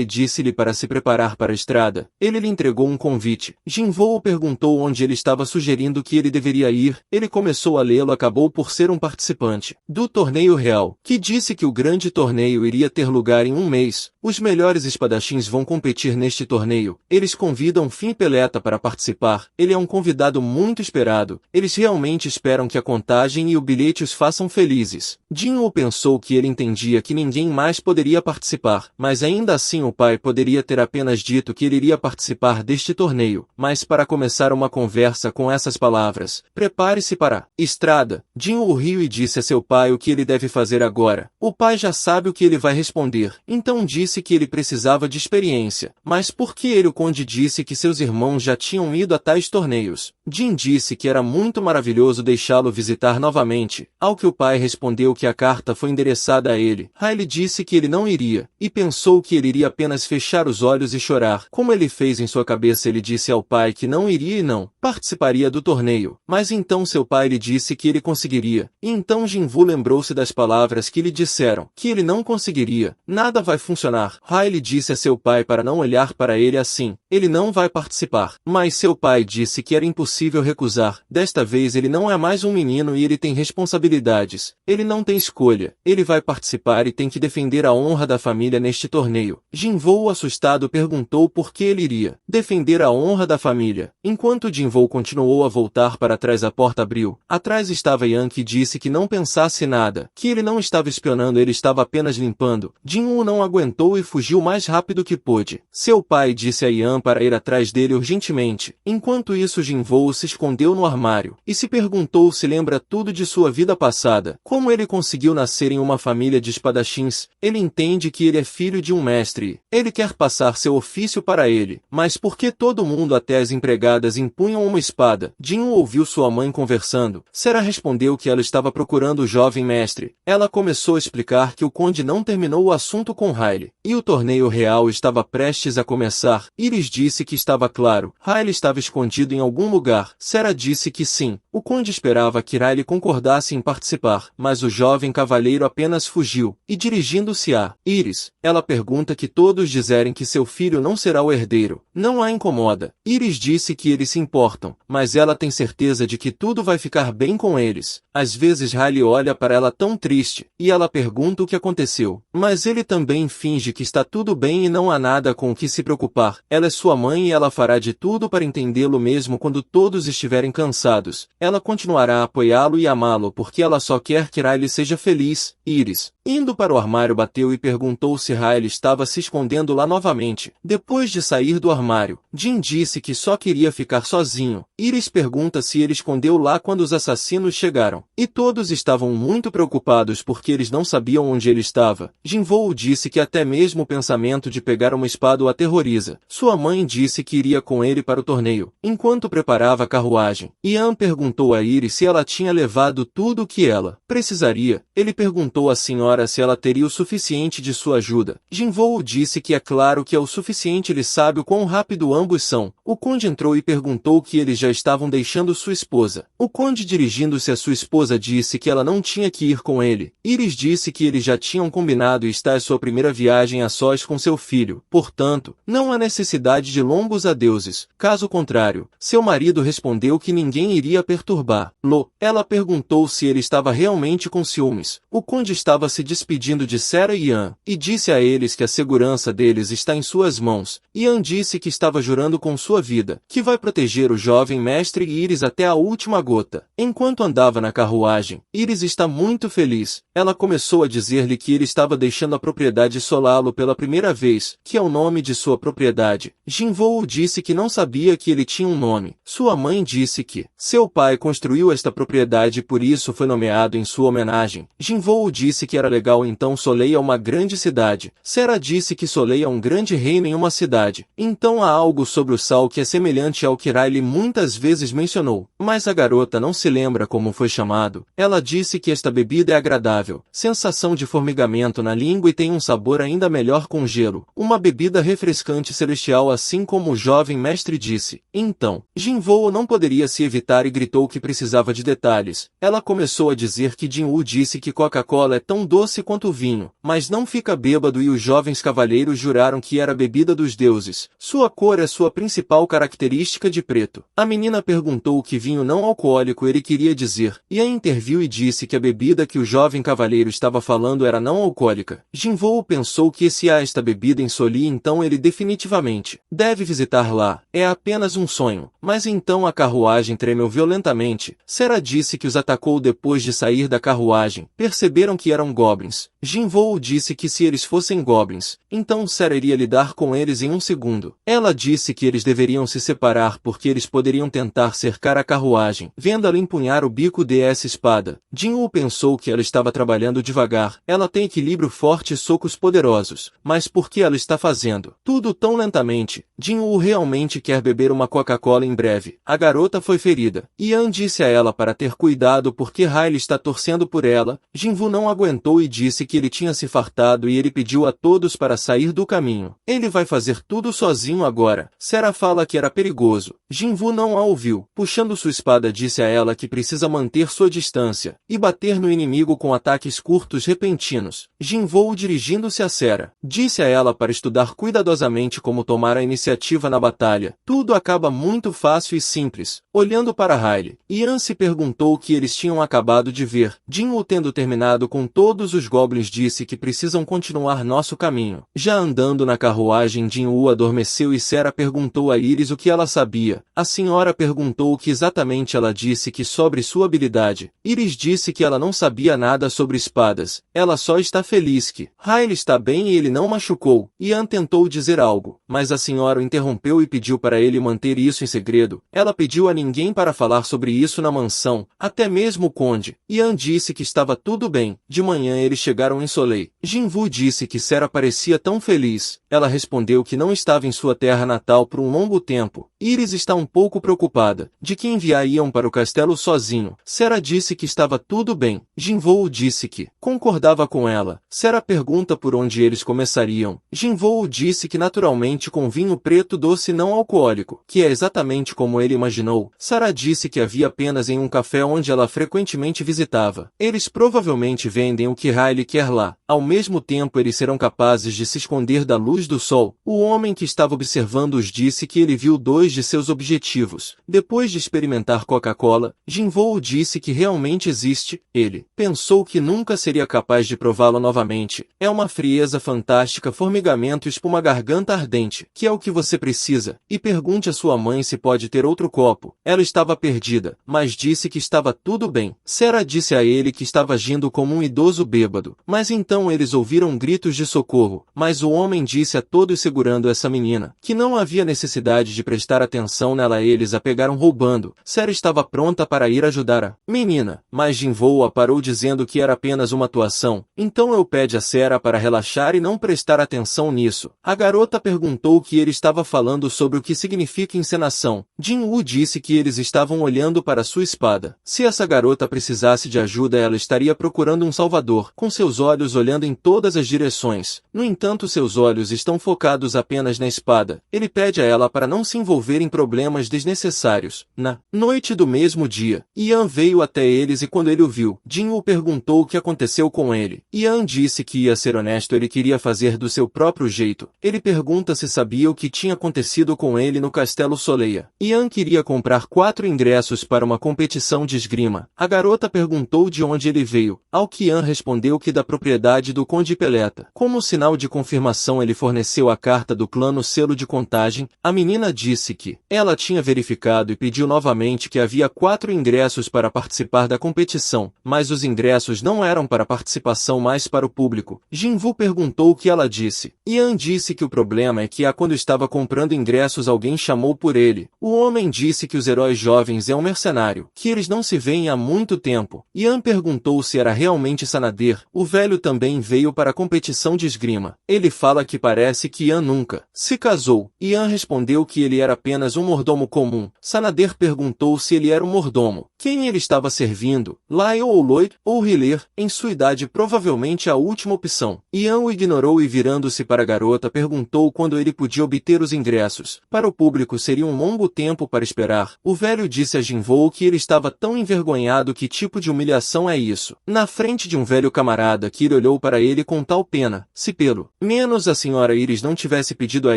disse-lhe para se preparar para a estrada. Ele lhe entregou um convite. Jinwoo perguntou onde ele estava, sugerindo que ele deveria ir. Ele começou a lê-lo, acabou por ser um participante do torneio real, que disse que o grande torneio iria ter lugar em um mês. Os melhores espadachins vão competir neste torneio. Eles convidam Finn Peleta para participar. Ele é um convidado muito esperado. Eles realmente esperam que a contagem e o bilhete os façam felizes. Jinwoo pensou que ele entendia que ninguém mais poderia participar, mas ainda assim o pai poderia ter apenas dito que ele iria participar deste torneio. Mas para começar uma conversa com essas palavras, prepare-se para estrada. Jinwoo riu e disse a seu pai o que ele deve fazer agora. O pai já sabe o que ele vai responder, então disse que ele precisava de experiência. Mas por que ele? O conde disse que seus irmãos já tinham ido a tais torneios. Jin disse que era muito maravilhoso deixá-lo visitar novamente, ao que o pai respondeu que a carta foi endereçada a ele. Riley disse que ele não iria, e pensou que ele iria apenas fechar os olhos e chorar. Como ele fez em sua cabeça, ele disse ao pai que não iria e não participaria do torneio. Mas então seu pai lhe disse que ele conseguiria. E então Jinwoo lembrou-se das palavras que lhe disseram, que ele não conseguiria. Nada vai funcionar. Riley disse a seu pai para não olhar para ele assim. Ele não vai participar. Mas seu pai disse que era impossível recusar. Desta vez ele não é mais um menino e ele tem responsabilidades. Ele não tem escolha. Ele vai participar e tem que defender a honra da família neste torneio. Jinwoo, assustado, perguntou por que ele iria defender a honra da família. Enquanto Jinwoo continuou a voltar para trás, a porta abriu. Atrás estava Ian, que disse que não pensasse nada, que ele não estava espionando, ele estava apenas limpando. Jinwoo não aguentou e fugiu o mais rápido que pôde. Seu pai disse a Ian para ir atrás dele urgentemente. Enquanto isso, Jinwoo se escondeu no armário e se perguntou se lembra tudo de sua vida passada. Como ele conseguiu nascer em uma família de espadachins? Ele entende que ele é filho de um mestre. Ele quer passar seu ofício para ele. Mas por que todo mundo mundo até as empregadas empunham uma espada. Jin-woo ouviu sua mãe conversando. Sarah respondeu que ela estava procurando o jovem mestre. Ela começou a explicar que o conde não terminou o assunto com Riley, e o torneio real estava prestes a começar. Iris disse que estava claro. Riley estava escondido em algum lugar. Sarah disse que sim. O conde esperava que Riley concordasse em participar, mas o jovem cavalheiro apenas fugiu, e dirigindo-se a Iris, ela pergunta que todos dizerem que seu filho não será o herdeiro. Não a incomoda. Iris disse que eles se importam, mas ela tem certeza de que tudo vai ficar bem com eles. Às vezes Riley olha para ela tão triste, e ela pergunta o que aconteceu. Mas ele também finge que está tudo bem e não há nada com o que se preocupar. Ela é sua mãe e ela fará de tudo para entendê-lo mesmo quando todos estiverem cansados. Ela continuará a apoiá-lo e amá-lo porque ela só quer que Riley seja feliz. Iris, indo para o armário, bateu e perguntou se Riley estava se escondendo lá novamente. Depois de sair do armário, Jin disse que só queria ficar sozinho. Iris pergunta se ele escondeu lá quando os assassinos chegaram. E todos estavam muito preocupados porque eles não sabiam onde ele estava. Jin-woo disse que até mesmo o pensamento de pegar uma espada o aterroriza. Sua mãe disse que iria com ele para o torneio, enquanto preparava a carruagem. Ian perguntou a Iris se ela tinha levado tudo o que ela precisaria. Ele perguntou à senhora se ela teria o suficiente de sua ajuda. Jin-woo disse que é claro que é o suficiente, ele sabe o quão rápido ambos são. O conde entrou e perguntou que eles já estavam deixando sua esposa. O conde, dirigindo-se à sua esposa, disse que ela não tinha que ir com ele. Iris disse que eles já tinham combinado e está em sua primeira viagem a sós com seu filho. Portanto, não há necessidade de longos adeuses. Caso contrário, seu marido respondeu que ninguém iria perturbá-lo. Ela perguntou se ele estava realmente com ciúmes. O conde estava se despedindo de Sarah e Ian, e disse a eles que a segurança deles está em suas mãos. Ian disse que estava jurando com sua vida, que vai proteger o jovem mestre e Iris até a última gota. Enquanto andava na carruagem, Iris está muito feliz. Ela começou a dizer-lhe que ele estava deixando a propriedade Solalo pela primeira vez, que é o nome de sua propriedade. Jin-woo disse que não sabia que ele tinha um nome. Sua mãe disse que seu pai construiu esta propriedade e por isso foi nomeado em sua homenagem. Jin-woo disse que era legal, então Soleil é uma grande cidade. Sarah disse que Soleil é um grande reino em uma cidade. Então há algo sobre o sal que é semelhante ao que Riley muitas vezes mencionou, mas a garota não se lembra como foi chamado. Ela disse que esta bebida é agradável, sensação de formigamento na língua e tem um sabor ainda melhor com gelo. Uma bebida refrescante celestial, assim como o jovem mestre disse. Então, Jin-woo não poderia se evitar e gritou que precisava de detalhes. Ela começou a dizer que Jin-woo disse que Coca-Cola é tão doce quanto o vinho, mas não fica bêbado, e os jovens cavalheiros juraram que era a bebida dos deuses. Sua cor é sua principal característica de preto. A menina perguntou que vinho não alcoólico ele queria dizer, e a interviu e disse que a bebida que o jovem cavalheiro estava falando era não alcoólica. Jin-woo pensou que se há esta bebida em Soli, então ele definitivamente deve visitar lá. É apenas um sonho. Mas então a carruagem tremeu violentamente. Sarah disse que os atacou depois de sair da carruagem. Perceberam que eram goblins. Jin-woo disse que se eles fossem goblins, então Sarah iria lidar com eles em um segundo. Ela disse que eles deveriam se separar porque eles poderiam tentar cercar a carruagem. Vendo-a empunhar o bico de essa espada, Jin-woo pensou que ela estava trabalhando devagar. Ela tem equilíbrio forte e socos poderosos. Mas por que ela está fazendo tudo tão lentamente? Jin-woo realmente quer beber uma Coca-Cola em breve. A garota foi ferida. Ian disse a ela para ter cuidado porque Riley está torcendo por ela. Jin-woo não aguentou e disse que ele tinha se fartado e ele pediu a todos para sair do caminho. Ele vai fazer tudo sozinho agora. Sarah fala que era perigoso. Jin-woo não a ouviu. Puxando sua espada, disse a ela que precisa manter sua distância e bater no inimigo com ataques curtos repentinos. Jin-woo, dirigindo-se a Sarah, disse a ela para estudar cuidadosamente como tomar a iniciativa na batalha. Tudo acaba muito fácil e simples. Olhando para Riley, Ian se perguntou o que eles tinham acabado de ver. Jin-woo, tendo terminado com todos os goblins, disse que precisam continuar nosso caminho. Já andando na carruagem, Jin-woo adormeceu e Sarah perguntou a Iris o que ela sabia. A senhora perguntou o que exatamente. Ela disse que sobre sua habilidade. Iris disse que ela não sabia nada sobre espadas. Ela só está feliz que Riley está bem e ele não machucou. Ian tentou dizer algo, mas a senhora o interrompeu e pediu para ele manter isso em segredo. Ela pediu a ninguém para falar sobre isso na mansão, até mesmo o conde. Ian disse que estava tudo bem. De manhã eles chegaram em Soleil. Jin-woo disse que Sarah parecia tão feliz. Ela respondeu que não estava em sua terra natal por um longo tempo. Iris está um pouco preocupada, de que enviariam para o castelo sozinho. Sera disse que estava tudo bem. Jinvoo disse que concordava com ela. Sera pergunta por onde eles começariam. Jinvoo disse que naturalmente com vinho preto doce não alcoólico, que é exatamente como ele imaginou. Sara disse que havia apenas em um café onde ela frequentemente visitava. Eles provavelmente vendem o que Riley quer lá. Ao mesmo tempo eles serão capazes de se esconder da luz do sol. O homem que estava observando-os disse que ele viu dois de seus objetivos. Depois de experimentar Coca-Cola, Jinvoo disse que realmente existe. Ele pensou que nunca seria capaz de prová-lo novamente. É uma frieza fantástica, formigamento e espuma garganta ardente, que é o que você precisa. E pergunte à sua mãe se pode ter outro copo. Ela estava perdida, mas disse que estava tudo bem. Sera disse a ele que estava agindo como um idoso bêbado. Mas então eles ouviram gritos de socorro. Mas o homem disse a todos segurando essa menina, que não havia necessidade de prestar atenção nela. Eles a pegaram roubando. Sera estava pronta para ir ajudar a menina, mas Jinvoo a parou dizendo que era apenas uma atuação. Então eu pedi a Sera para relaxar e não prestar atenção nisso. A garota perguntou o que ele estava falando sobre o que significa encenação. Jin-woo disse que eles estavam olhando para sua espada. Se essa garota precisasse de ajuda, ela estaria procurando um salvador, com seus olhos olhando em todas as direções. No entanto, seus olhos estão focados apenas na espada. Ele pede a ela para não se envolver em problemas desnecessários. Na noite do mesmo dia, Ian veio até eles e quando ele o viu, Jin-woo perguntou o que aconteceu com ele. Ian disse que ia ser honesto, ele queria fazer do seu próprio jeito. Ele pergunta se sabia o que tinha acontecido com ele no Castelo Soleia. Ian queria comprar 4 ingressos para uma competição de esgrima. A garota perguntou de onde ele veio, ao que Ian respondeu que da propriedade do Conde Peleta. Como sinal de confirmação, ele forneceu a carta do clã no selo de contagem. A menina disse que ela tinha verificado e pediu novamente que havia 4 ingressos para participar da competição, mas os ingressos não eram para participação, mas para o público. Jinvoo perguntou o que ela disse. Ian disse que o problema é que quando estava comprando ingressos alguém chamou por ele. O homem disse que os heróis jovens é um mercenário, que eles não se veem há muito tempo. Ian perguntou se era realmente Sanader. O velho também veio para a competição de esgrima. Ele fala que parece que Ian nunca se casou. Ian respondeu que ele era apenas um mordomo comum. Sanader perguntou se ele era um mordomo. Quem ele estava servindo? Lyle ou Lloyd, ou Hiller, em sua idade provavelmente a última opção. Ian o ignorou e virando-se para a garota perguntou quando ele podia obter os ingressos. Para o público seria um longo tempo para esperar. O velho disse a Jinvoo que ele estava tão envergonhado. Que tipo de humilhação é isso? Na frente de um velho camarada, que ele olhou para ele com tal pena. Se pelo menos a senhora Iris não tivesse pedido a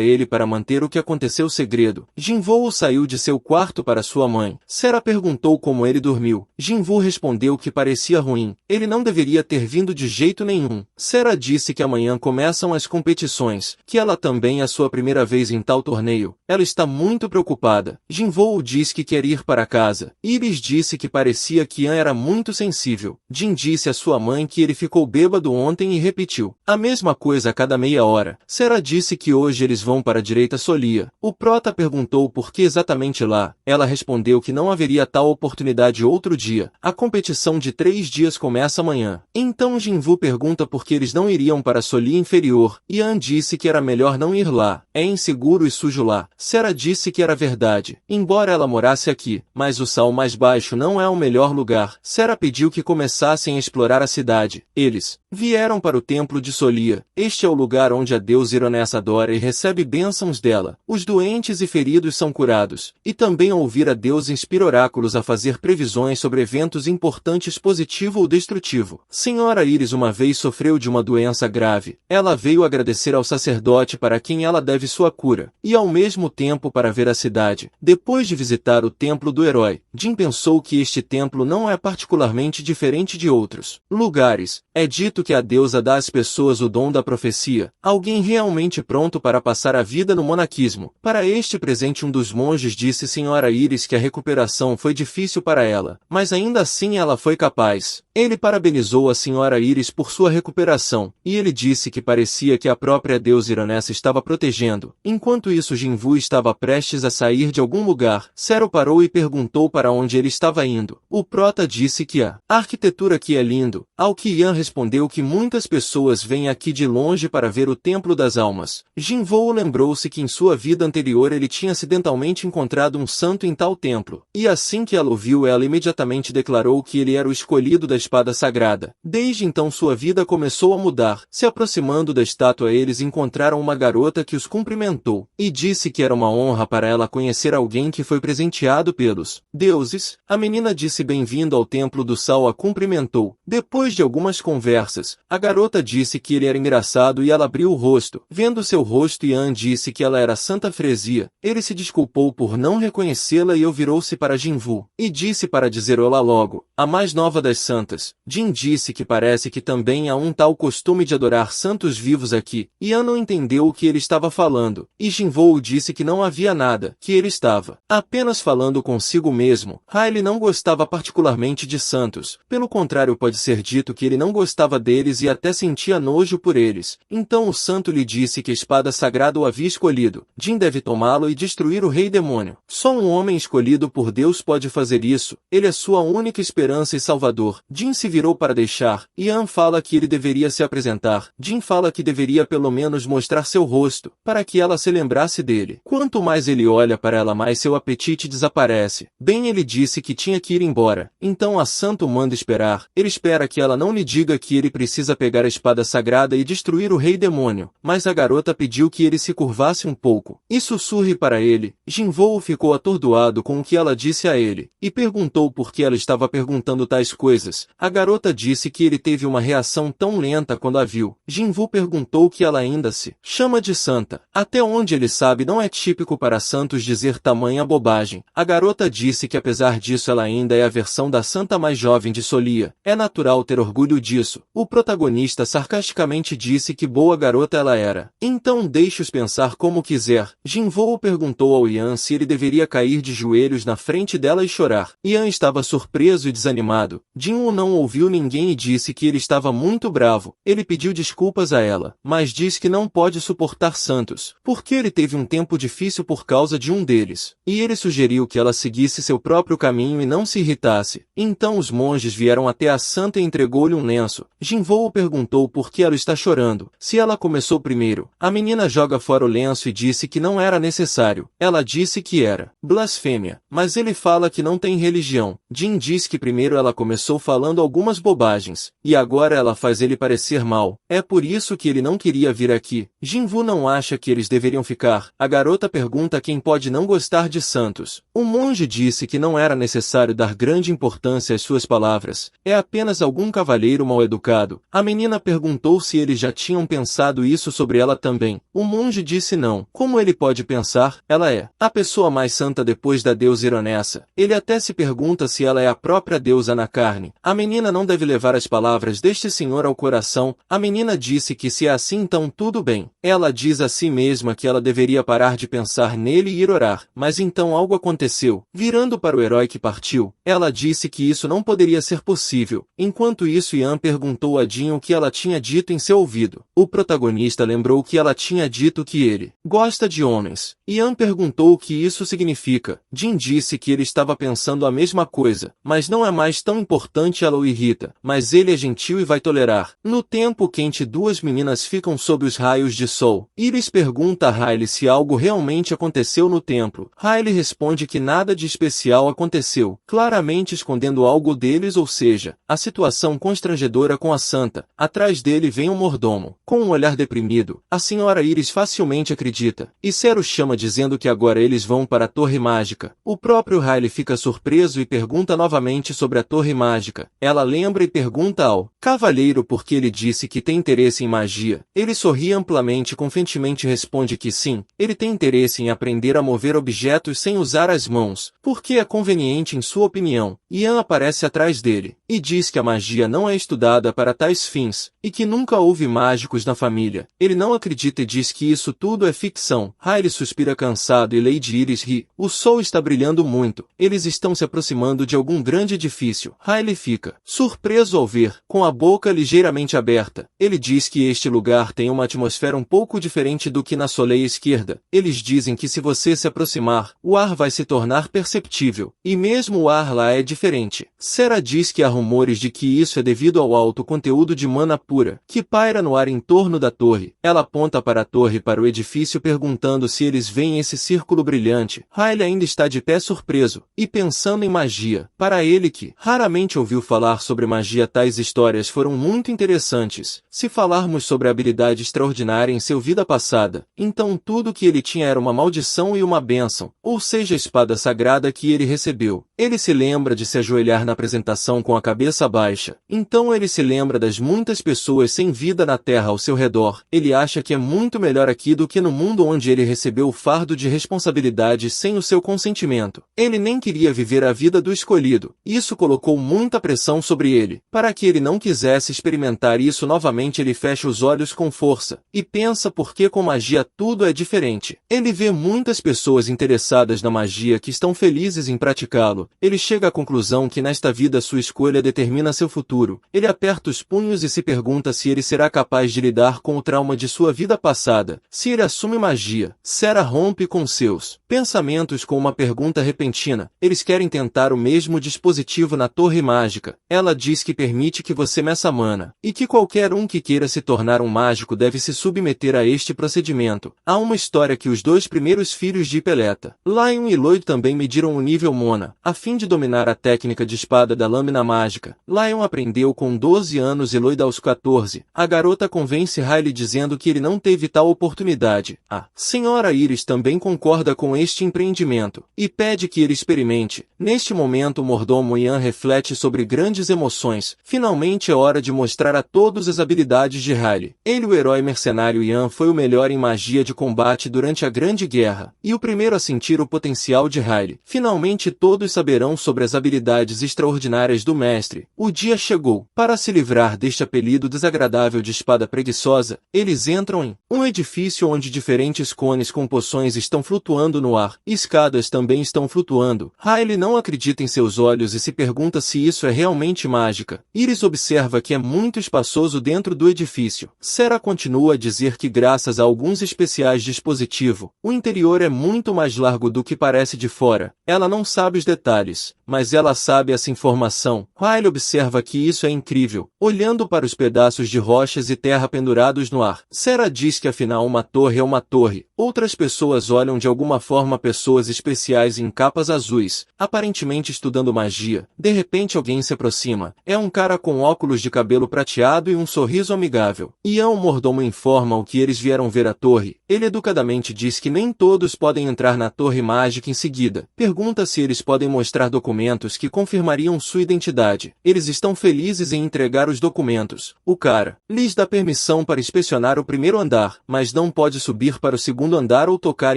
ele para manter o que aconteceu segredo. Jinvoo saiu de seu quarto para sua mãe. Sera perguntou como ele dormiu. Jinvoo respondeu que parecia ruim. Ele não deveria ter vindo de jeito nenhum. Sera disse que amanhã começam as competições, que ela também é sua primeira vez em tal torneio. Ela está muito preocupada. Jinvoo diz que quer ir para casa. Iris disse que parecia que Ian era muito sensível. Jin disse à sua mãe que ele ficou bêbado ontem e repetiu a mesma coisa a cada meia hora. Sera disse que hoje eles vão para a direita Solia. O prota perguntou por que exatamente lá. Ela respondeu que não haveria tal oportunidade outro dia. A competição de 3 dias começa amanhã. Então Jinvoo pergunta por que eles não iriam para a Solia inferior. Ian disse que era melhor não ir lá. É inseguro e sujo lá. Sera disse que era verdade, embora ela morasse aqui, mas o sal mais baixo não é o melhor lugar. Sera pediu que começassem a explorar a cidade. Eles vieram para o templo de Solia. Este é o lugar onde a deusa Ironessa adora e recebe bênçãos dela. Os doentes e feridos são curados. E também ouvir a deusa inspira oráculos a fazer previsões sobre eventos importantes, positivo ou destrutivo. Senhora Iris uma vez sofreu de uma doença grave. Ela veio agradecer ao sacerdote para quem ela deve sua cura, e ao mesmo tempo para ver a cidade. Depois de visitar o templo do herói, Jin pensou que este templo não é particularmente diferente de outros lugares. É dito que a deusa dá às pessoas o dom da profecia, alguém realmente pronto para passar a vida no monaquismo. Para este presente um dos monges disse Senhora Iris que a recuperação foi difícil para ela, mas ainda assim ela foi capaz. Ele parabenizou a Senhora Iris por sua recuperação, e ele disse que parecia que a própria deusa Ironessa estava protegendo. Enquanto isso Jinvoo estava prestes a sair de algum lugar. Sero parou e perguntou para onde ele estava indo. O prota disse que a arquitetura aqui é lindo, ao que Ian respondeu que muitas pessoas vêm aqui de longe para ver o Templo das Almas. Jinvoo lembrou-se que em sua vida anterior ele tinha acidentalmente encontrado um santo em tal templo. E assim que ela o viu, ela imediatamente declarou que ele era o escolhido da espada sagrada. Desde então sua vida começou a mudar. Se aproximando da estátua, eles encontraram uma garota que os cumprimentou, e disse que era uma honra para ela conhecer alguém que foi presenteado pelos deuses. A menina disse bem-vindo ao Templo do Sal, a cumprimentou. Depois de algumas conversas, a garota disse que ele era engraçado e ela abriu o rosto. Vendo seu rosto, Yan disse que ela era Santa Fresia. Ele se desculpou por não reconhecê-la e virou-se para Jinvu, e disse para dizer olá logo, a mais nova das santas. Jin disse que parece que também há um tal costume de adorar santos vivos aqui. Yan não entendeu o que ele estava falando, e Jinvu disse que não havia nada, que ele estava apenas falando consigo mesmo. Riley não gostava particularmente de santos, pelo contrário, pode ser dito que ele não gostava deles e até sentia nojo por eles. Então o santo lhe disse que a espada sagrada o havia escolhido. Jin deve tomá-lo e destruir o rei demônio. Só um homem escolhido por Deus pode fazer isso. Ele é sua única esperança e salvador. Jin se virou para deixar. Yan fala que ele deveria se apresentar. Jin fala que deveria pelo menos mostrar seu rosto, para que ela se lembrasse dele. Quanto mais ele olha para ela, mais seu apetite desaparece. Bem, ele disse que tinha que ir embora. Então a santa o manda esperar. Ele espera que ela não lhe diga que ele precisa pegar a espada sagrada e destruir o rei demônio. Mas a garota pediu que ele se curvasse um pouco e sussurre para ele. Jinvou ficou atordoado com o que ela disse a ele, e perguntou por que ela estava perguntando tais coisas. A garota disse que ele teve uma reação tão lenta quando a viu. Jinvu perguntou que ela ainda se chama de santa. Até onde ele sabe, não é típico para santos dizer tamanha bobagem. A garota disse que apesar disso ela ainda é a versão da santa mais jovem de Solia. É natural ter orgulho disso. O protagonista sarcasticamente disse que boa garota ela era. Então deixe-os pensar como quiser. Jinvou perguntou ao Yan se ele deveria cair de joelhos na frente dela e chorar. Yan estava surpreso e desanimado. Jinwoo não ouviu ninguém e disse que ele estava muito bravo. Ele pediu desculpas a ela, mas diz que não pode suportar santos, porque ele teve um tempo difícil por causa de um deles. E ele sugeriu que ela seguisse seu próprio caminho e não se irritasse. Então os monges vieram até a santa e entregou-lhe um lenço. Jinvoo perguntou por que ela está chorando, se ela começou primeiro. A menina joga fora o lenço e disse que não era necessário. Ela disse que era blasfêmia, mas ele fala que não tem religião. Jin diz que primeiro ela começou falando algumas bobagens, e agora ela faz ele parecer mal. É por isso que ele não queria vir aqui. Jinvu não acha que eles deveriam ficar. A garota pergunta quem pode não gostar de santos. O monge disse que não era necessário dar grande importância às suas palavras. É apenas algum cavalheiro mal educado. A menina perguntou se eles já tinham pensado isso sobre ela também. O monge disse não. Como ele pode pensar? Ela é a pessoa mais santa depois da deusa Ironessa. Ele até se pergunta se ela é a própria deusa na carne. A menina não deve levar as palavras deste senhor ao coração. A menina disse que se é assim então tudo bem. Ela diz a si mesma que ela deveria parar de pensar nele e ir orar. Mas então algo aconteceu. Virando para o herói que partiu, ela disse que isso não poderia ser possível. Enquanto isso, Yan perguntou a Jin o que ela tinha dito em seu ouvido. O protagonista lembrou que ela tinha dito que ele gosta de homens. Yan perguntou o que isso significa. Jin disse que ele estava pensando a mesma coisa, mas não é mais tão importante. Ela o irrita, mas ele é gentil e vai tolerar. No tempo quente, duas meninas ficam sob os raios de sol. Iris pergunta a Riley se algo realmente aconteceu no templo. Riley responde que nada de especial aconteceu, claramente escondendo algo deles, ou seja, a situação constrangedora com a santa. Atrás dele vem um mordomo, com um olhar deprimido. A senhora Iris facilmente acredita, e Cero chama dizendo que agora eles vão para a Torre Mágica. O próprio Riley fica surpreso e pergunta novamente sobre a Torre Mágica. Ela lembra e pergunta ao cavalheiro por que ele disse que tem interesse em magia. Ele sorri amplamente e confiantemente responde que sim, ele tem interesse em aprender a mover objetos sem usar as mãos, porque é conveniente em sua opinião. Yan aparece atrás dele, e diz que a magia não é estudada para tais fins, e que nunca houve mágicos na família. Ele não acredita e diz que isso tudo é ficção. Riley suspira cansado e Lady Iris ri. O sol está brilhando muito. Eles estão se aproximando de algum grande edifício. Riley fica surpreso ao ver, com a a boca ligeiramente aberta. Ele diz que este lugar tem uma atmosfera um pouco diferente do que na soleira esquerda. Eles dizem que se você se aproximar, o ar vai se tornar perceptível. E mesmo o ar lá é diferente. Sarah diz que há rumores de que isso é devido ao alto conteúdo de mana pura, que paira no ar em torno da torre. Ela aponta para a torre e para o edifício perguntando se eles veem esse círculo brilhante. Riley ainda está de pé surpreso, e pensando em magia. Para ele que raramente ouviu falar sobre magia, tais histórias foram muito interessantes. Se falarmos sobre a habilidade extraordinária em sua vida passada, então tudo que ele tinha era uma maldição e uma bênção, ou seja, a espada sagrada que ele recebeu. Ele se lembra de se ajoelhar na apresentação com a cabeça baixa. Então ele se lembra das muitas pessoas sem vida na terra ao seu redor. Ele acha que é muito melhor aqui do que no mundo onde ele recebeu o fardo de responsabilidade sem o seu consentimento. Ele nem queria viver a vida do escolhido. Isso colocou muita pressão sobre ele. Para que ele não quisesse experimentar isso novamente, ele fecha os olhos com força e pensa porque com magia tudo é diferente. Ele vê muitas pessoas interessadas na magia que estão felizes em praticá-lo. Ele chega à conclusão que nesta vida sua escolha determina seu futuro. Ele aperta os punhos e se pergunta se ele será capaz de lidar com o trauma de sua vida passada. Se ele assume magia, Sarah rompe com seus pensamentos com uma pergunta repentina. Eles querem tentar o mesmo dispositivo na torre mágica. Ela diz que permite que você meça mana, e que qualquer um que queira se tornar um mágico deve se submeter a este procedimento. Há uma história que os dois primeiros filhos de Peleta, Lion e Lloyd, também mediram o nível Mona, a fim de dominar a técnica de espada da lâmina mágica. Lion aprendeu com 12 anos e Lloyd aos 14. A garota convence Riley dizendo que ele não teve tal oportunidade. A senhora Iris também concorda com este empreendimento, e pede que ele experimente. Neste momento o mordomo Ian reflete sobre grandes emoções. Finalmente é hora de mostrar a todos as habilidades de Riley. Ele, o herói mercenário Ian, foi o melhor em magia de combate durante a Grande Guerra, e o primeiro a sentir o potencial de Riley. Finalmente todos saberão sobre as habilidades extraordinárias do mestre. O dia chegou. Para se livrar deste apelido desagradável de espada preguiçosa, eles entram em um edifício onde diferentes cones com poções estão flutuando no ar. Escadas também estão flutuando. Riley não acredita em seus olhos e se pergunta se isso é realmente mágica. Iris observa que é muito espaçoso dentro do edifício. Sarah continua a dizer que graças a alguns especiais dispositivos, o interior é muito mais largo do que parece de fora. Ela não sabe os detalhes, mas ela sabe essa informação. Riley observa que isso é incrível, olhando para os pedaços de rochas e terra pendurados no ar. Sarah diz que afinal uma torre é uma torre. Outras pessoas olham de alguma forma pessoas especiais em capas azuis, aparentemente estudando magia. De repente alguém se aproxima. É um cara com óculos de cabelo prateado e um sorriso amigável. Ian, o mordomo, informa o que eles vieram ver a torre. Ele educadamente diz que nem todos podem entrar na torre mágica em seguida. Pergunta se eles podem mostrar documentos que confirmariam sua identidade. Eles estão felizes em entregar os documentos. O cara lhes dá permissão para inspecionar o primeiro andar, mas não pode subir para o segundo andar ou tocar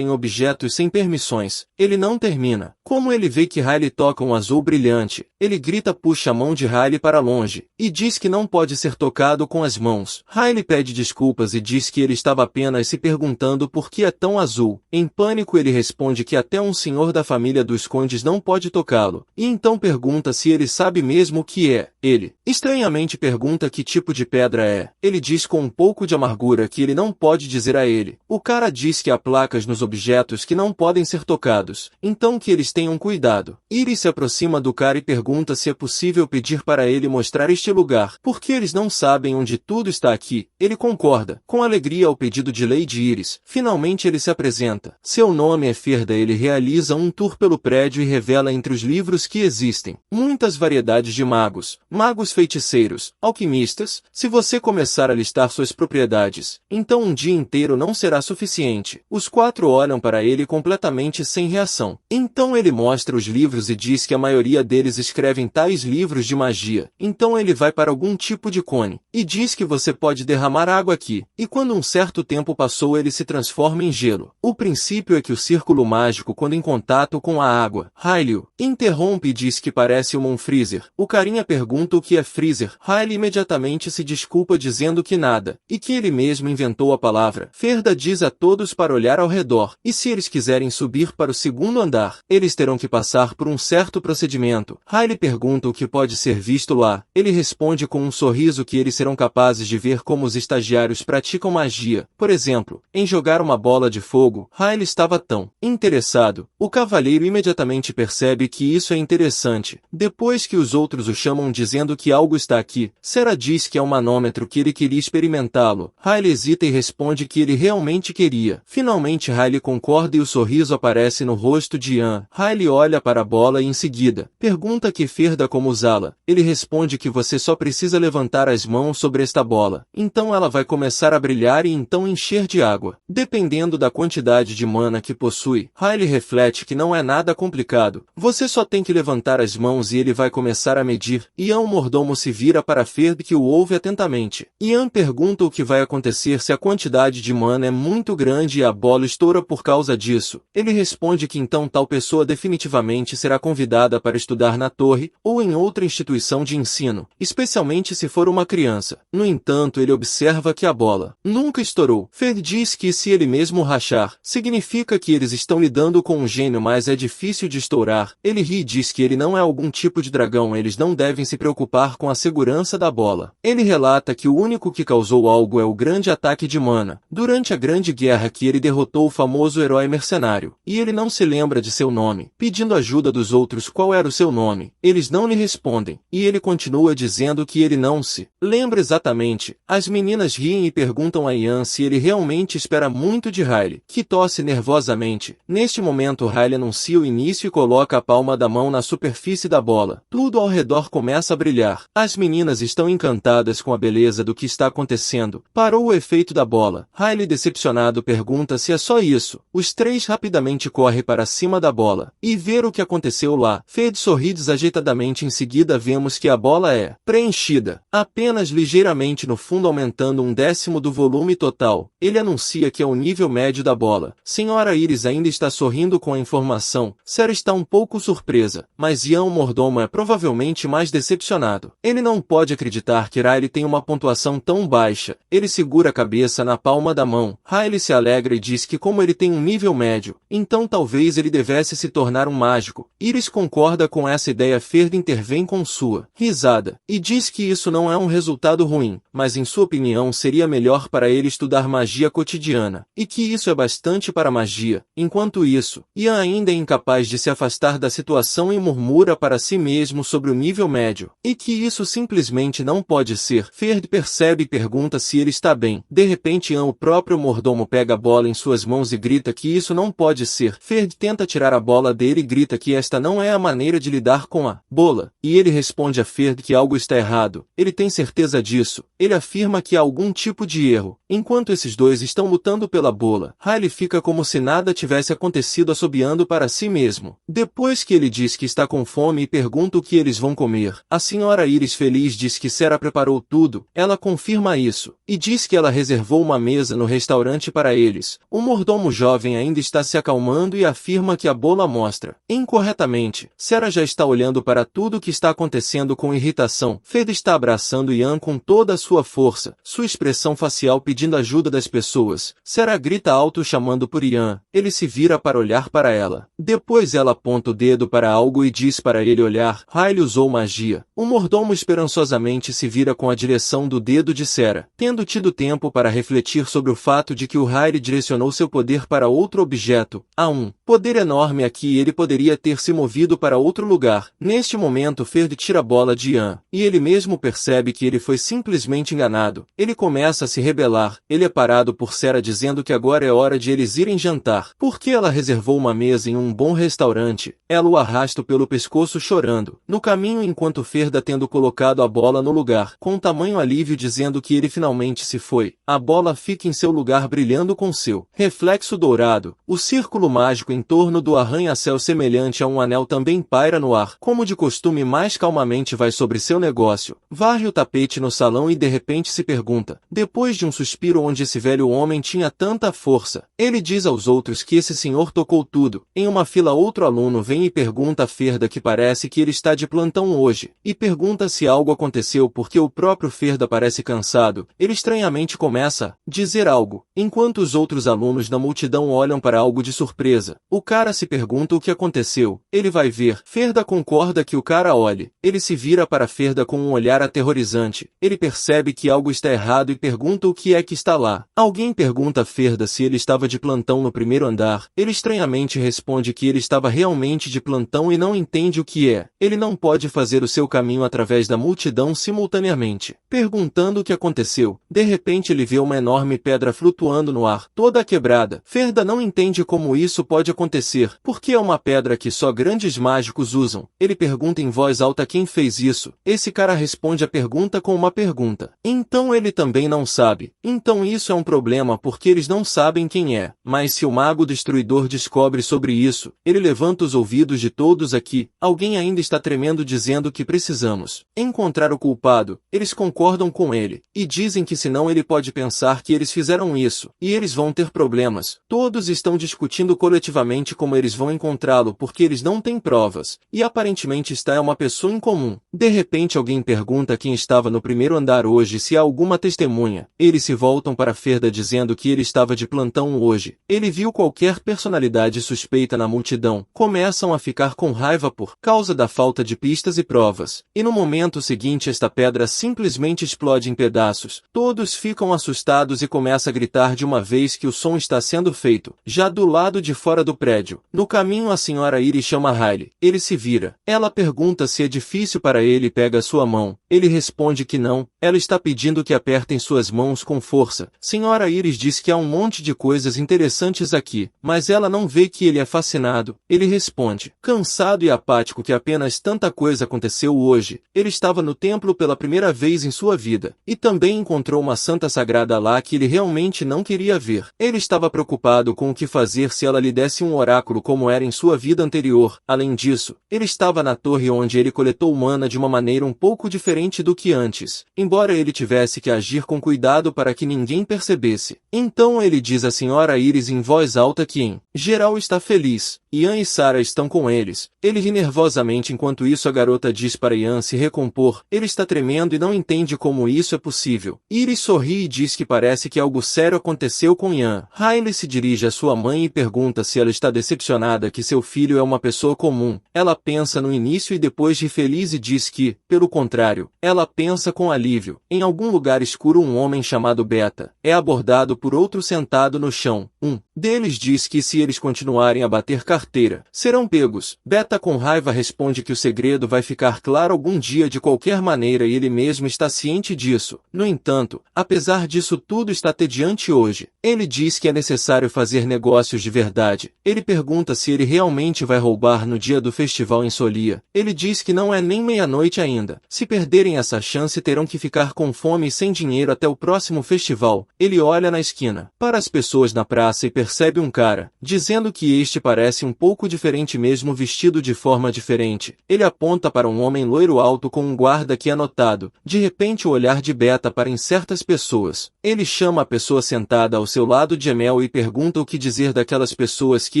em objetos sem permissões. Ele não termina. Como ele vê que Riley toca um azul brilhante, ele grita, puxa a mão de Riley para longe, e diz que não pode ser tocado com as mãos. Riley pede desculpas e diz que ele estava apenas se perguntando por que é tão azul. Em pânico ele responde que até um senhor da família dos condes não pode tocá-lo, e então pergunta se ele sabe mesmo o que é. Ele, estranhamente, pergunta que tipo de pedra é. Ele diz com um pouco de amargura que ele não pode dizer a ele. O cara diz que há placas nos objetos que não podem ser tocados, então que eles tenham cuidado. Iris se aproxima do cara e pergunta se é possível pedir para ele mostrar este lugar, porque eles não sabem onde tudo está aqui. Ele concorda, com alegria, ao pedido de Lady Iris. Finalmente ele se apresenta. Seu nome é Ferda. Ele realiza um tour pelo prédio e revela entre os livros que existem muitas variedades de magos, magos feiticeiros, alquimistas. Se você começar a listar suas propriedades, então um dia inteiro não será suficiente. Os quatro olham para ele completamente sem reação. Então ele mostra os livros e diz que a maioria deles escrevem tais livros de magia. Então ele vai para algum tipo de cone e diz que você pode derramar água aqui. E quando um certo tempo passou, ele se transforma em gelo. O princípio é que o círculo mágico, quando em contato com a água, Riley interrompe e diz que parece um freezer. O carinha pergunta o que é freezer. Riley imediatamente se desculpa dizendo que nada, e que ele mesmo inventou a palavra. Ferda diz a todos para olhar ao redor, e se eles quiserem subir para o segundo andar, eles terão que passar por um certo procedimento. Riley Riley pergunta o que pode ser visto lá. Ele responde com um sorriso que eles serão capazes de ver como os estagiários praticam magia. Por exemplo, em jogar uma bola de fogo. Riley estava tão interessado. O cavalheiro imediatamente percebe que isso é interessante. Depois que os outros o chamam dizendo que algo está aqui, Sarah diz que é um manômetro que ele queria experimentá-lo. Riley hesita e responde que ele realmente queria. Finalmente Riley concorda e o sorriso aparece no rosto de Ian. Riley olha para a bola e em seguida pergunta que Ferda como usá-la. Ele responde que você só precisa levantar as mãos sobre esta bola. Então ela vai começar a brilhar e então encher de água. Dependendo da quantidade de mana que possui, Riley reflete que não é nada complicado. Você só tem que levantar as mãos e ele vai começar a medir. Ian, o mordomo, se vira para Ferda que o ouve atentamente. Ian pergunta o que vai acontecer se a quantidade de mana é muito grande e a bola estoura por causa disso. Ele responde que então tal pessoa definitivamente será convidada para estudar na torre ou em outra instituição de ensino, especialmente se for uma criança. No entanto, ele observa que a bola nunca estourou. Ferda diz que se ele mesmo rachar, significa que eles estão lidando com um gênio, mas é difícil de estourar. Ele ri e diz que ele não é algum tipo de dragão, eles não devem se preocupar com a segurança da bola. Ele relata que o único que causou algo é o grande ataque de mana, durante a Grande Guerra, que ele derrotou o famoso herói mercenário, e ele não se lembra de seu nome. Pedindo ajuda dos outros qual era o seu nome, eles não lhe respondem, e ele continua dizendo que ele não se lembra exatamente. As meninas riem e perguntam a Ian se ele realmente espera muito de Riley, que tosse nervosamente. Neste momento Riley anuncia o início e coloca a palma da mão na superfície da bola. Tudo ao redor começa a brilhar. As meninas estão encantadas com a beleza do que está acontecendo. Parou o efeito da bola. Riley, decepcionado, pergunta se é só isso. Os três rapidamente correm para cima da bola e ver o que aconteceu lá. Fed sorri desajeitadamente. Em seguida vemos que a bola é preenchida, apenas ligeiramente no fundo, aumentando 1/10 do volume total. Ele anuncia que é o nível médio da bola. Senhora Iris ainda está sorrindo com a informação. Sarah está um pouco surpresa, mas Ian, o mordomo, é provavelmente mais decepcionado. Ele não pode acreditar que Riley tem uma pontuação tão baixa. Ele segura a cabeça na palma da mão. Riley se alegra e diz que como ele tem um nível médio, então talvez ele devesse se tornar um mágico. Iris concorda com essa ideia. Ferda intervém com sua risada e diz que isso não é um resultado ruim, mas em sua opinião seria melhor para ele estudar magia cotidiana, e que isso é bastante para magia. Enquanto isso, Ian ainda é incapaz de se afastar da situação e murmura para si mesmo sobre o nível médio, e que isso simplesmente não pode ser. Ferda percebe e pergunta se ele está bem. De repente Ian, o próprio mordomo, pega a bola em suas mãos e grita que isso não pode ser. Ferda tenta tirar a bola dele e grita que esta não é a maneira de lidar com a bola, e ele responde a Ferda que algo está errado. Ele tem certeza disso. Ele afirma que há algum tipo de erro. Enquanto esses dois estão lutando pela bola, Riley fica como se nada tivesse acontecido, assobiando para si mesmo. Depois que ele diz que está com fome e pergunta o que eles vão comer, a senhora Iris, feliz, diz que Sarah preparou tudo. Ela confirma isso e diz que ela reservou uma mesa no restaurante para eles. O mordomo jovem ainda está se acalmando e afirma que a bola mostra incorretamente. Sarah já está olhando para tudo o que está acontecendo com irritação. Ferda está abraçando Ian com toda a sua força, sua expressão facial pedindo ajuda das pessoas. Sarah grita alto chamando por Ian. Ele se vira para olhar para ela. Depois ela aponta o dedo para algo e diz para ele olhar. Riley usou magia. O mordomo esperançosamente se vira com a direção do dedo de Sarah, tendo tido tempo para refletir sobre o fato de que o Riley direcionou seu poder para outro objeto. Há um poder enorme aqui e ele poderia ter se movido para outro lugar. Neste momento Ferda tira a bola de Ian, e ele mesmo percebe que ele foi simplesmente enganado. Ele começa a se rebelar. Ele é parado por Sarah dizendo que agora é hora de eles irem jantar, porque ela reservou uma mesa em um bom restaurante. Ela o arrasta pelo pescoço chorando. No caminho, enquanto Ferda tendo colocado a bola no lugar, com tamanho alívio, dizendo que ele finalmente se foi, a bola fica em seu lugar brilhando com seu reflexo dourado. O círculo mágico em torno do arranha-céu, semelhante a um anel, também paira no ar. Como de costume, mais calmamente vai sobre seu negócio. Varre o tapete no salão e de repente se pergunta, depois de um suspiro, onde esse velho homem tinha tanta força. Ele diz aos outros que esse senhor tocou tudo. Em uma fila, outro aluno vem e pergunta a Ferda que parece que ele está de plantão hoje, e pergunta se algo aconteceu porque o próprio Ferda parece cansado. Ele estranhamente começa a dizer algo, enquanto os outros alunos da multidão olham para algo de surpresa. O cara se pergunta o que aconteceu. Ele vai ver. Ferda concorda concorda que o cara olhe. Ele se vira para Ferda com um olhar aterrorizante. Ele percebe que algo está errado e pergunta o que é que está lá. Alguém pergunta a Ferda se ele estava de plantão no primeiro andar. Ele estranhamente responde que ele estava realmente de plantão e não entende o que é. Ele não pode fazer o seu caminho através da multidão simultaneamente. Perguntando o que aconteceu, de repente ele vê uma enorme pedra flutuando no ar, toda quebrada. Ferda não entende como isso pode acontecer, porque é uma pedra que só grandes mágicos usam. Ele pergunta em voz alta quem fez isso. Esse cara responde a pergunta com uma pergunta. Então ele também não sabe. Então isso é um problema porque eles não sabem quem é. Mas se o mago destruidor descobre sobre isso, ele levanta os ouvidos de todos aqui. Alguém ainda está tremendo dizendo que precisamos encontrar o culpado. Eles concordam com ele e dizem que senão ele pode pensar que eles fizeram isso e eles vão ter problemas. Todos estão discutindo coletivamente como eles vão encontrá-lo porque eles não têm provas e aparentemente está uma pessoa incomum. De repente alguém pergunta quem estava no primeiro andar hoje se há alguma testemunha. Eles se voltam para Ferda dizendo que ele estava de plantão hoje. Ele viu qualquer personalidade suspeita na multidão. Começam a ficar com raiva por causa da falta de pistas e provas. E no momento seguinte esta pedra simplesmente explode em pedaços. Todos ficam assustados e começam a gritar de uma vez que o som está sendo feito, já do lado de fora do prédio. No caminho a senhora Iris chama Riley. Ele se vira. Ela pergunta se é difícil para ele e pega sua mão. Ele responde que não. Ela está pedindo que apertem suas mãos com força. Senhora Iris diz que há um monte de coisas interessantes aqui, mas ela não vê que ele é fascinado. Ele responde, cansado e apático, que apenas tanta coisa aconteceu hoje. Ele estava no templo pela primeira vez em sua vida, e também encontrou uma santa sagrada lá que ele realmente não queria ver. Ele estava preocupado com o que fazer se ela lhe desse um oráculo como era em sua vida anterior. Além disso, ele estava na torre onde ele coletou mana de uma maneira um pouco diferente do que antes, embora ele tivesse que agir com cuidado para que ninguém percebesse. Então ele diz à senhora Iris em voz alta que em geral está feliz. Ian e Sarah estão com eles. Ele ri nervosamente enquanto isso a garota diz para Ian se recompor. Ele está tremendo e não entende como isso é possível. Iris sorri e diz que parece que algo sério aconteceu com Ian. Riley se dirige à sua mãe e pergunta se ela está decepcionada que seu filho é uma pessoa comum. Ela pensa no início e depois ri feliz e diz que, pelo contrário, ela pensa com alívio. Em algum lugar escuro um homem chamado Beta é abordado por outro sentado no chão. Um deles diz que se eles continuarem a bater carteira, serão pegos. Beta com raiva responde que o segredo vai ficar claro algum dia de qualquer maneira e ele mesmo está ciente disso. No entanto, apesar disso tudo está tediante hoje. Ele diz que é necessário fazer negócios de verdade. Ele pergunta se ele realmente vai roubar no dia do festival em Solia. Ele diz que não é nem meia-noite ainda. Se perderem essa chance terão que ficar com fome e sem dinheiro até o próximo festival. Ele olha na esquina para as pessoas na praça e percebe um cara, dizendo que este parece um pouco diferente mesmo vestido de forma diferente. Ele aponta para um homem loiro alto com um guarda que é notado. De repente o olhar de Beta para em certas pessoas. Ele chama a pessoa sentada ao seu lado de Emel e pergunta o que dizer daquelas pessoas que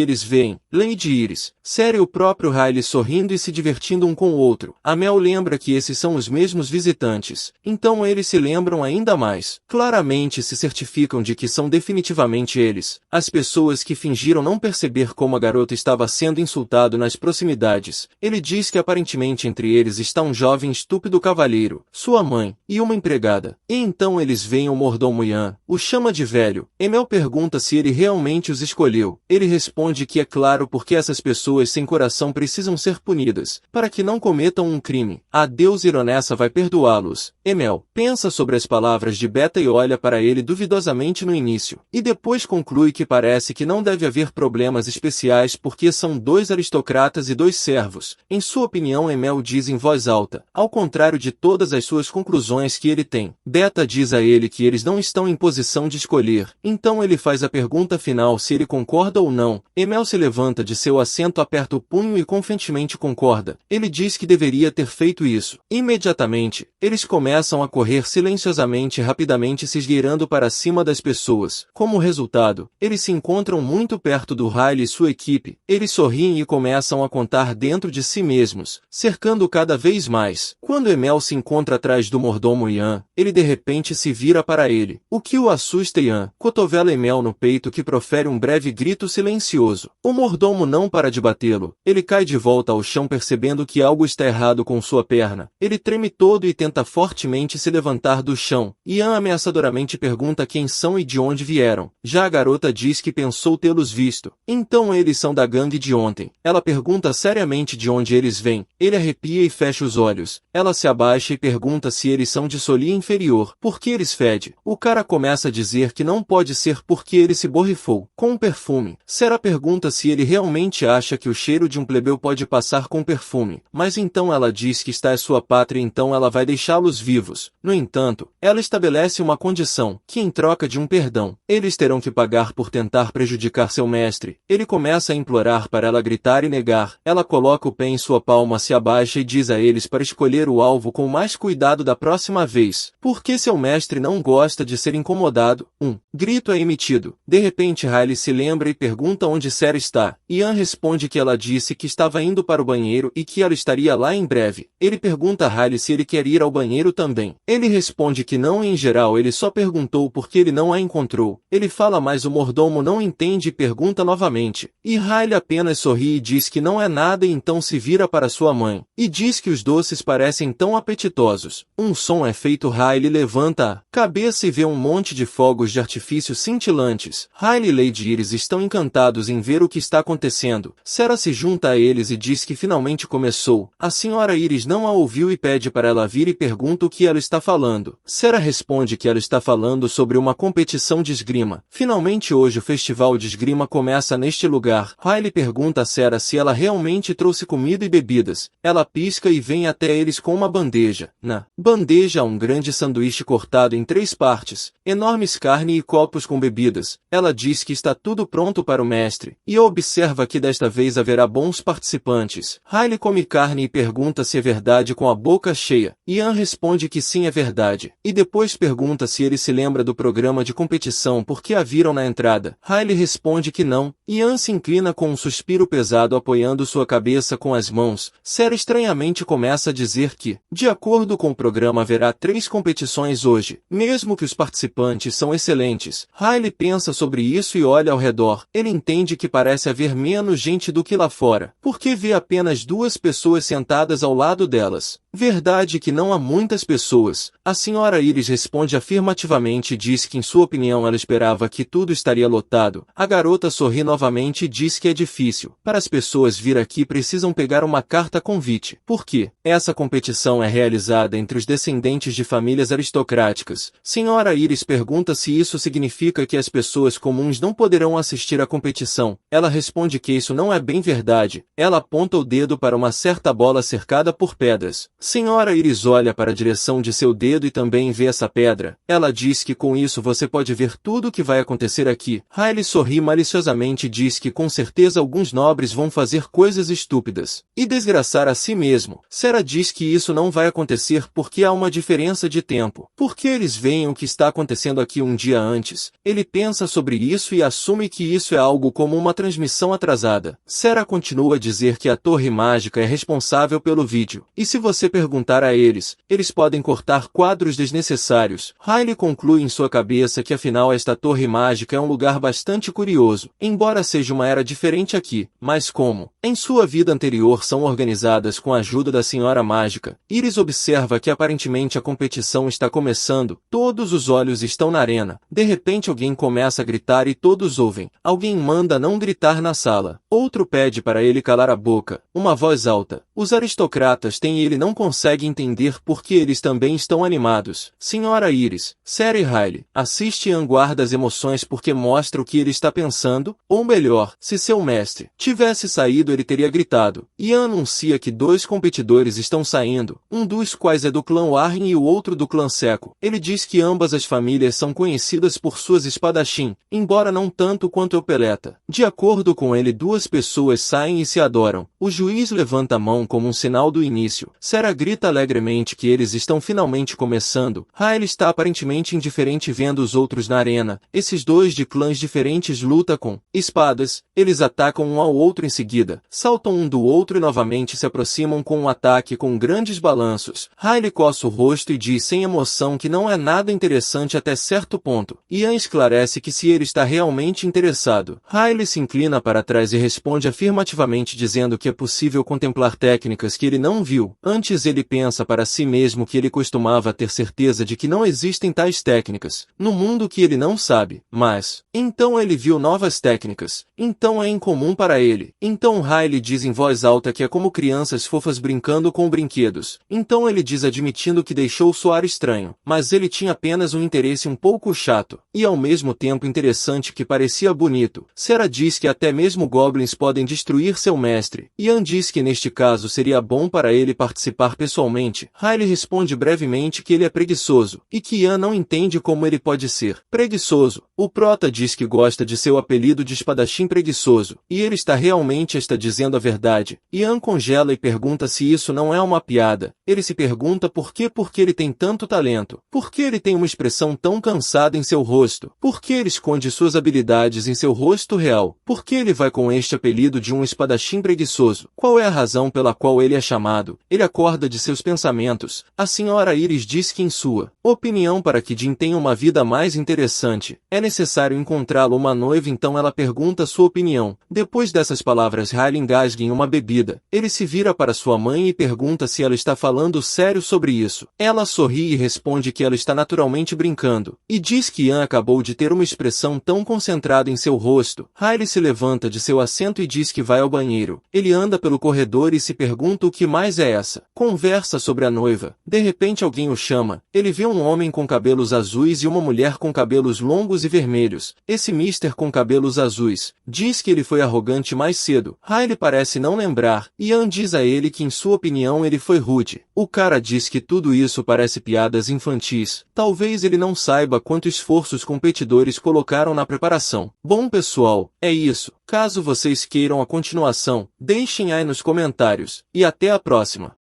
eles veem. Lady Iris, Sarah e o próprio Riley sorrindo e se divertindo um com o outro. Mel lembra que esses são os mesmos visitantes. Então eles se lembram ainda mais. Claramente se certificam de que são definitivamente eles. As pessoas que fingiram não perceber como a garota estava sendo insultado nas proximidades. Ele diz que aparentemente entre eles está um jovem estúpido cavalheiro, sua mãe, e uma empregada. E então eles veem o mordomo Ian, o chama de velho. Emel pergunta se ele realmente os escolheu. Ele responde que é claro porque essas pessoas sem coração precisam ser punidas, para que não cometam um crime. A Deus Ironessa vai perdoá-los. Emel pensa sobre as palavras de Beta e olha para ele duvidosamente no início, e depois conclui que parece que não deve haver problemas especiais porque são dois aristocratas e dois servos. Em sua opinião, Emel diz em voz alta, ao contrário de todas as suas conclusões que ele tem. Beta diz a ele que eles não estão em posição de escolher. Então ele faz a pergunta final se ele concorda ou não. Emel se levanta de seu assento, aperta o punho e confiantemente concorda. Ele diz que deveria ter feito isso. Imediatamente, eles começam a correr silenciosamente e rapidamente se esgueirando para cima das pessoas. Como resultado, eles se encontram muito perto do Riley e sua equipe. Riley. Eles sorriem e começam a contar dentro de si mesmos, cercando cada vez mais. Quando Emel se encontra atrás do mordomo Ian, ele de repente se vira para ele. O que o assusta Ian cotovela Emel no peito que profere um breve grito silencioso. O mordomo não para de batê-lo. Ele cai de volta ao chão percebendo que algo está errado com sua perna. Ele treme todo e tenta fortemente se levantar do chão. Ian ameaçadoramente pergunta quem são e de onde vieram. Já a garota diz que pensou tê-los visto. Então eles são da gangue de ontem. Ela pergunta seriamente de onde eles vêm. Ele arrepia e fecha os olhos. Ela se abaixa e pergunta se eles são de Solia inferior. Por que eles fedem? O cara começa a dizer que não pode ser porque ele se borrifou com um perfume. Sarah pergunta se ele realmente acha que o cheiro de um plebeu pode passar com perfume. Mas então ela diz que esta é sua pátria, então ela vai deixá-los vivos. No entanto, ela estabelece uma condição, que em troca de um perdão, eles terão que pagar por tentar prejudicar seu mestre. Ele começa a implorar para ela gritar e negar. Ela coloca o pé em sua palma, se abaixa e diz a eles para escolher o alvo com mais cuidado da próxima vez, porque seu mestre não gosta de ser incomodado. Um grito é emitido. De repente Riley se lembra e pergunta onde Sarah está. Ian responde que ela disse que estava indo para o banheiro e que ela estaria lá em breve. Ele pergunta a Riley se ele quer ir ao banheiro também. Ele responde que não e em geral ele só perguntou porque ele não a encontrou. Ele fala mas o mordomo não entende e pergunta novamente. E Riley apenas sorri e diz que não é nada e então se vira para sua mãe. E diz que os doces parecem tão apetitosos. Um som é feito. Riley levanta a cabeça e vê um monte de fogos de artifício cintilantes. Riley e Lady Iris estão encantados em ver o que está acontecendo. Sarah se junta a eles e diz que finalmente começou. A senhora Iris não a ouviu e pede para ela vir e pergunta o que ela está falando. Sarah responde que ela está falando sobre uma competição de esgrima. Finalmente hoje o festival de esgrima começa neste lugar. Riley pergunta a Sarah se ela realmente trouxe comida e bebidas. Ela pisca e vem até eles com uma bandeja. Na bandeja há um grande sanduíche cortado em 3 partes, enormes carne e copos com bebidas. Ela diz que está tudo pronto para o mestre, e observa que desta vez haverá bons participantes. Riley come carne e pergunta se é verdade com a boca cheia. Ian responde que sim, é verdade, e depois pergunta se ele se lembra do programa de competição porque a viram na entrada. Riley responde que não. Ian se inclina com um suspiro pesado apoiando sua cabeça com as mãos. Sarah estranhamente começa a dizer que, de acordo com o programa, haverá 3 competições hoje, mesmo que os participantes são excelentes. Riley pensa sobre isso e olha ao redor. Ele entende que parece haver menos gente do que lá fora, porque vê apenas 2 pessoas sentadas ao lado delas. Verdade que não há muitas pessoas. A senhora Iris responde afirmativamente e diz que em sua opinião ela esperava que tudo estaria lotado. A garota sorri novamente e diz que é difícil. Para as pessoas vir aqui precisam pegar uma carta convite. Por quê? Essa competição é realizada entre os descendentes de famílias aristocráticas. Senhora Iris pergunta se isso significa que as pessoas comuns não poderão assistir à competição. Ela responde que isso não é bem verdade. Ela aponta o dedo para uma certa bola cercada por pedras. Senhora Iris olha para a direção de seu dedo e também vê essa pedra. Ela diz que com isso você pode ver tudo o que vai acontecer aqui. Riley sorri maliciosamente e diz que com certeza alguns nobres vão fazer coisas estúpidas e desgraçar a si mesmo. Sarah diz que isso não vai acontecer porque há uma diferença de tempo. Porque eles veem o que está acontecendo aqui um dia antes. Ele pensa sobre isso e assume que isso é algo como uma transmissão atrasada. Sarah continua a dizer que a Torre Mágica é responsável pelo vídeo. E se você perguntar a eles, eles podem cortar quadros desnecessários. Riley conclui em sua cabeça que afinal esta Torre Mágica é um lugar bastante curioso, embora seja uma era diferente aqui, mas como, em sua vida anterior são organizadas com a ajuda da Senhora Mágica. Iris observa que aparentemente a competição está começando, todos os olhos estão na arena. De repente alguém começa a gritar e todos ouvem. Alguém manda não gritar na sala. Outro pede para ele calar a boca. Uma voz alta. Os aristocratas têm e ele não consegue entender por que eles também estão animados. Senhora Iris, Sarah e Riley, assiste Ian guarda as emoções porque mostra o que ele está pensando, ou melhor, se seu mestre tivesse saído ele teria gritado. Ian anuncia que 2 competidores estão saindo, um dos quais é do clã Warren e o outro do clã Seco. Ele diz que ambas as famílias são conhecidas por suas espadachim, embora não tanto quanto o Peleta. De acordo com ele 2 pessoas saem e se adoram. O juiz levanta a mão como um sinal do início. Sarah Sarah grita alegremente que eles estão finalmente começando. Riley está aparentemente indiferente vendo os outros na arena. Esses dois de clãs diferentes lutam com espadas. Eles atacam um ao outro em seguida, saltam um do outro e novamente se aproximam com um ataque com grandes balanços. Riley coça o rosto e diz sem emoção que não é nada interessante até certo ponto. Ian esclarece que se ele está realmente interessado. Riley se inclina para trás e responde afirmativamente dizendo que é possível contemplar técnicas que ele não viu. Antes ele pensa para si mesmo que ele costumava ter certeza de que não existem tais técnicas no mundo que ele não sabe, mas então ele viu novas técnicas. Então é incomum para ele. Então Riley diz em voz alta que é como crianças fofas brincando com brinquedos. Então ele diz admitindo que deixou soar estranho, mas ele tinha apenas um interesse um pouco chato e ao mesmo tempo interessante que parecia bonito. Sarah diz que até mesmo goblins podem destruir seu mestre. Ian diz que neste caso seria bom para ele participar pessoalmente. Riley responde brevemente que ele é preguiçoso e que Ian não entende como ele pode ser preguiçoso. O prota diz que gosta de seu apelido de espadachim preguiçoso e ele realmente está dizendo a verdade. Ian congela e pergunta se isso não é uma piada. Ele se pergunta porque ele tem tanto talento. Por que ele tem uma expressão tão cansada em seu rosto? Por que ele esconde suas habilidades em seu rosto real? Por que ele vai com este apelido de um espadachim preguiçoso? Qual é a razão pela qual ele é chamado? Ele acorda de seus pensamentos. A senhora Iris diz que em sua opinião para que Jim tenha uma vida mais interessante, é necessário encontrá-lo uma noiva, então ela pergunta sua opinião. Depois dessas palavras Riley engasga em uma bebida. Ele se vira para sua mãe e pergunta se ela está falando sério sobre isso. Ela sorri e responde que ela está naturalmente brincando, e diz que Ian acabou de ter uma expressão tão concentrada em seu rosto. Riley se levanta de seu assento e diz que vai ao banheiro. Ele anda pelo corredor e se pergunta o que mais é essa conversa sobre a noiva. De repente alguém o chama. Ele vê um homem com cabelos azuis e uma mulher com cabelos longos e vermelhos. Esse mister com cabelos azuis diz que ele foi arrogante mais cedo. Riley parece não lembrar. Ian diz a ele que em sua opinião ele foi rude. O cara diz que tudo isso parece piadas infantis. Talvez ele não saiba quanto esforço os competidores colocaram na preparação. Bom pessoal, é isso. Caso vocês queiram a continuação, deixem aí nos comentários. E até a próxima.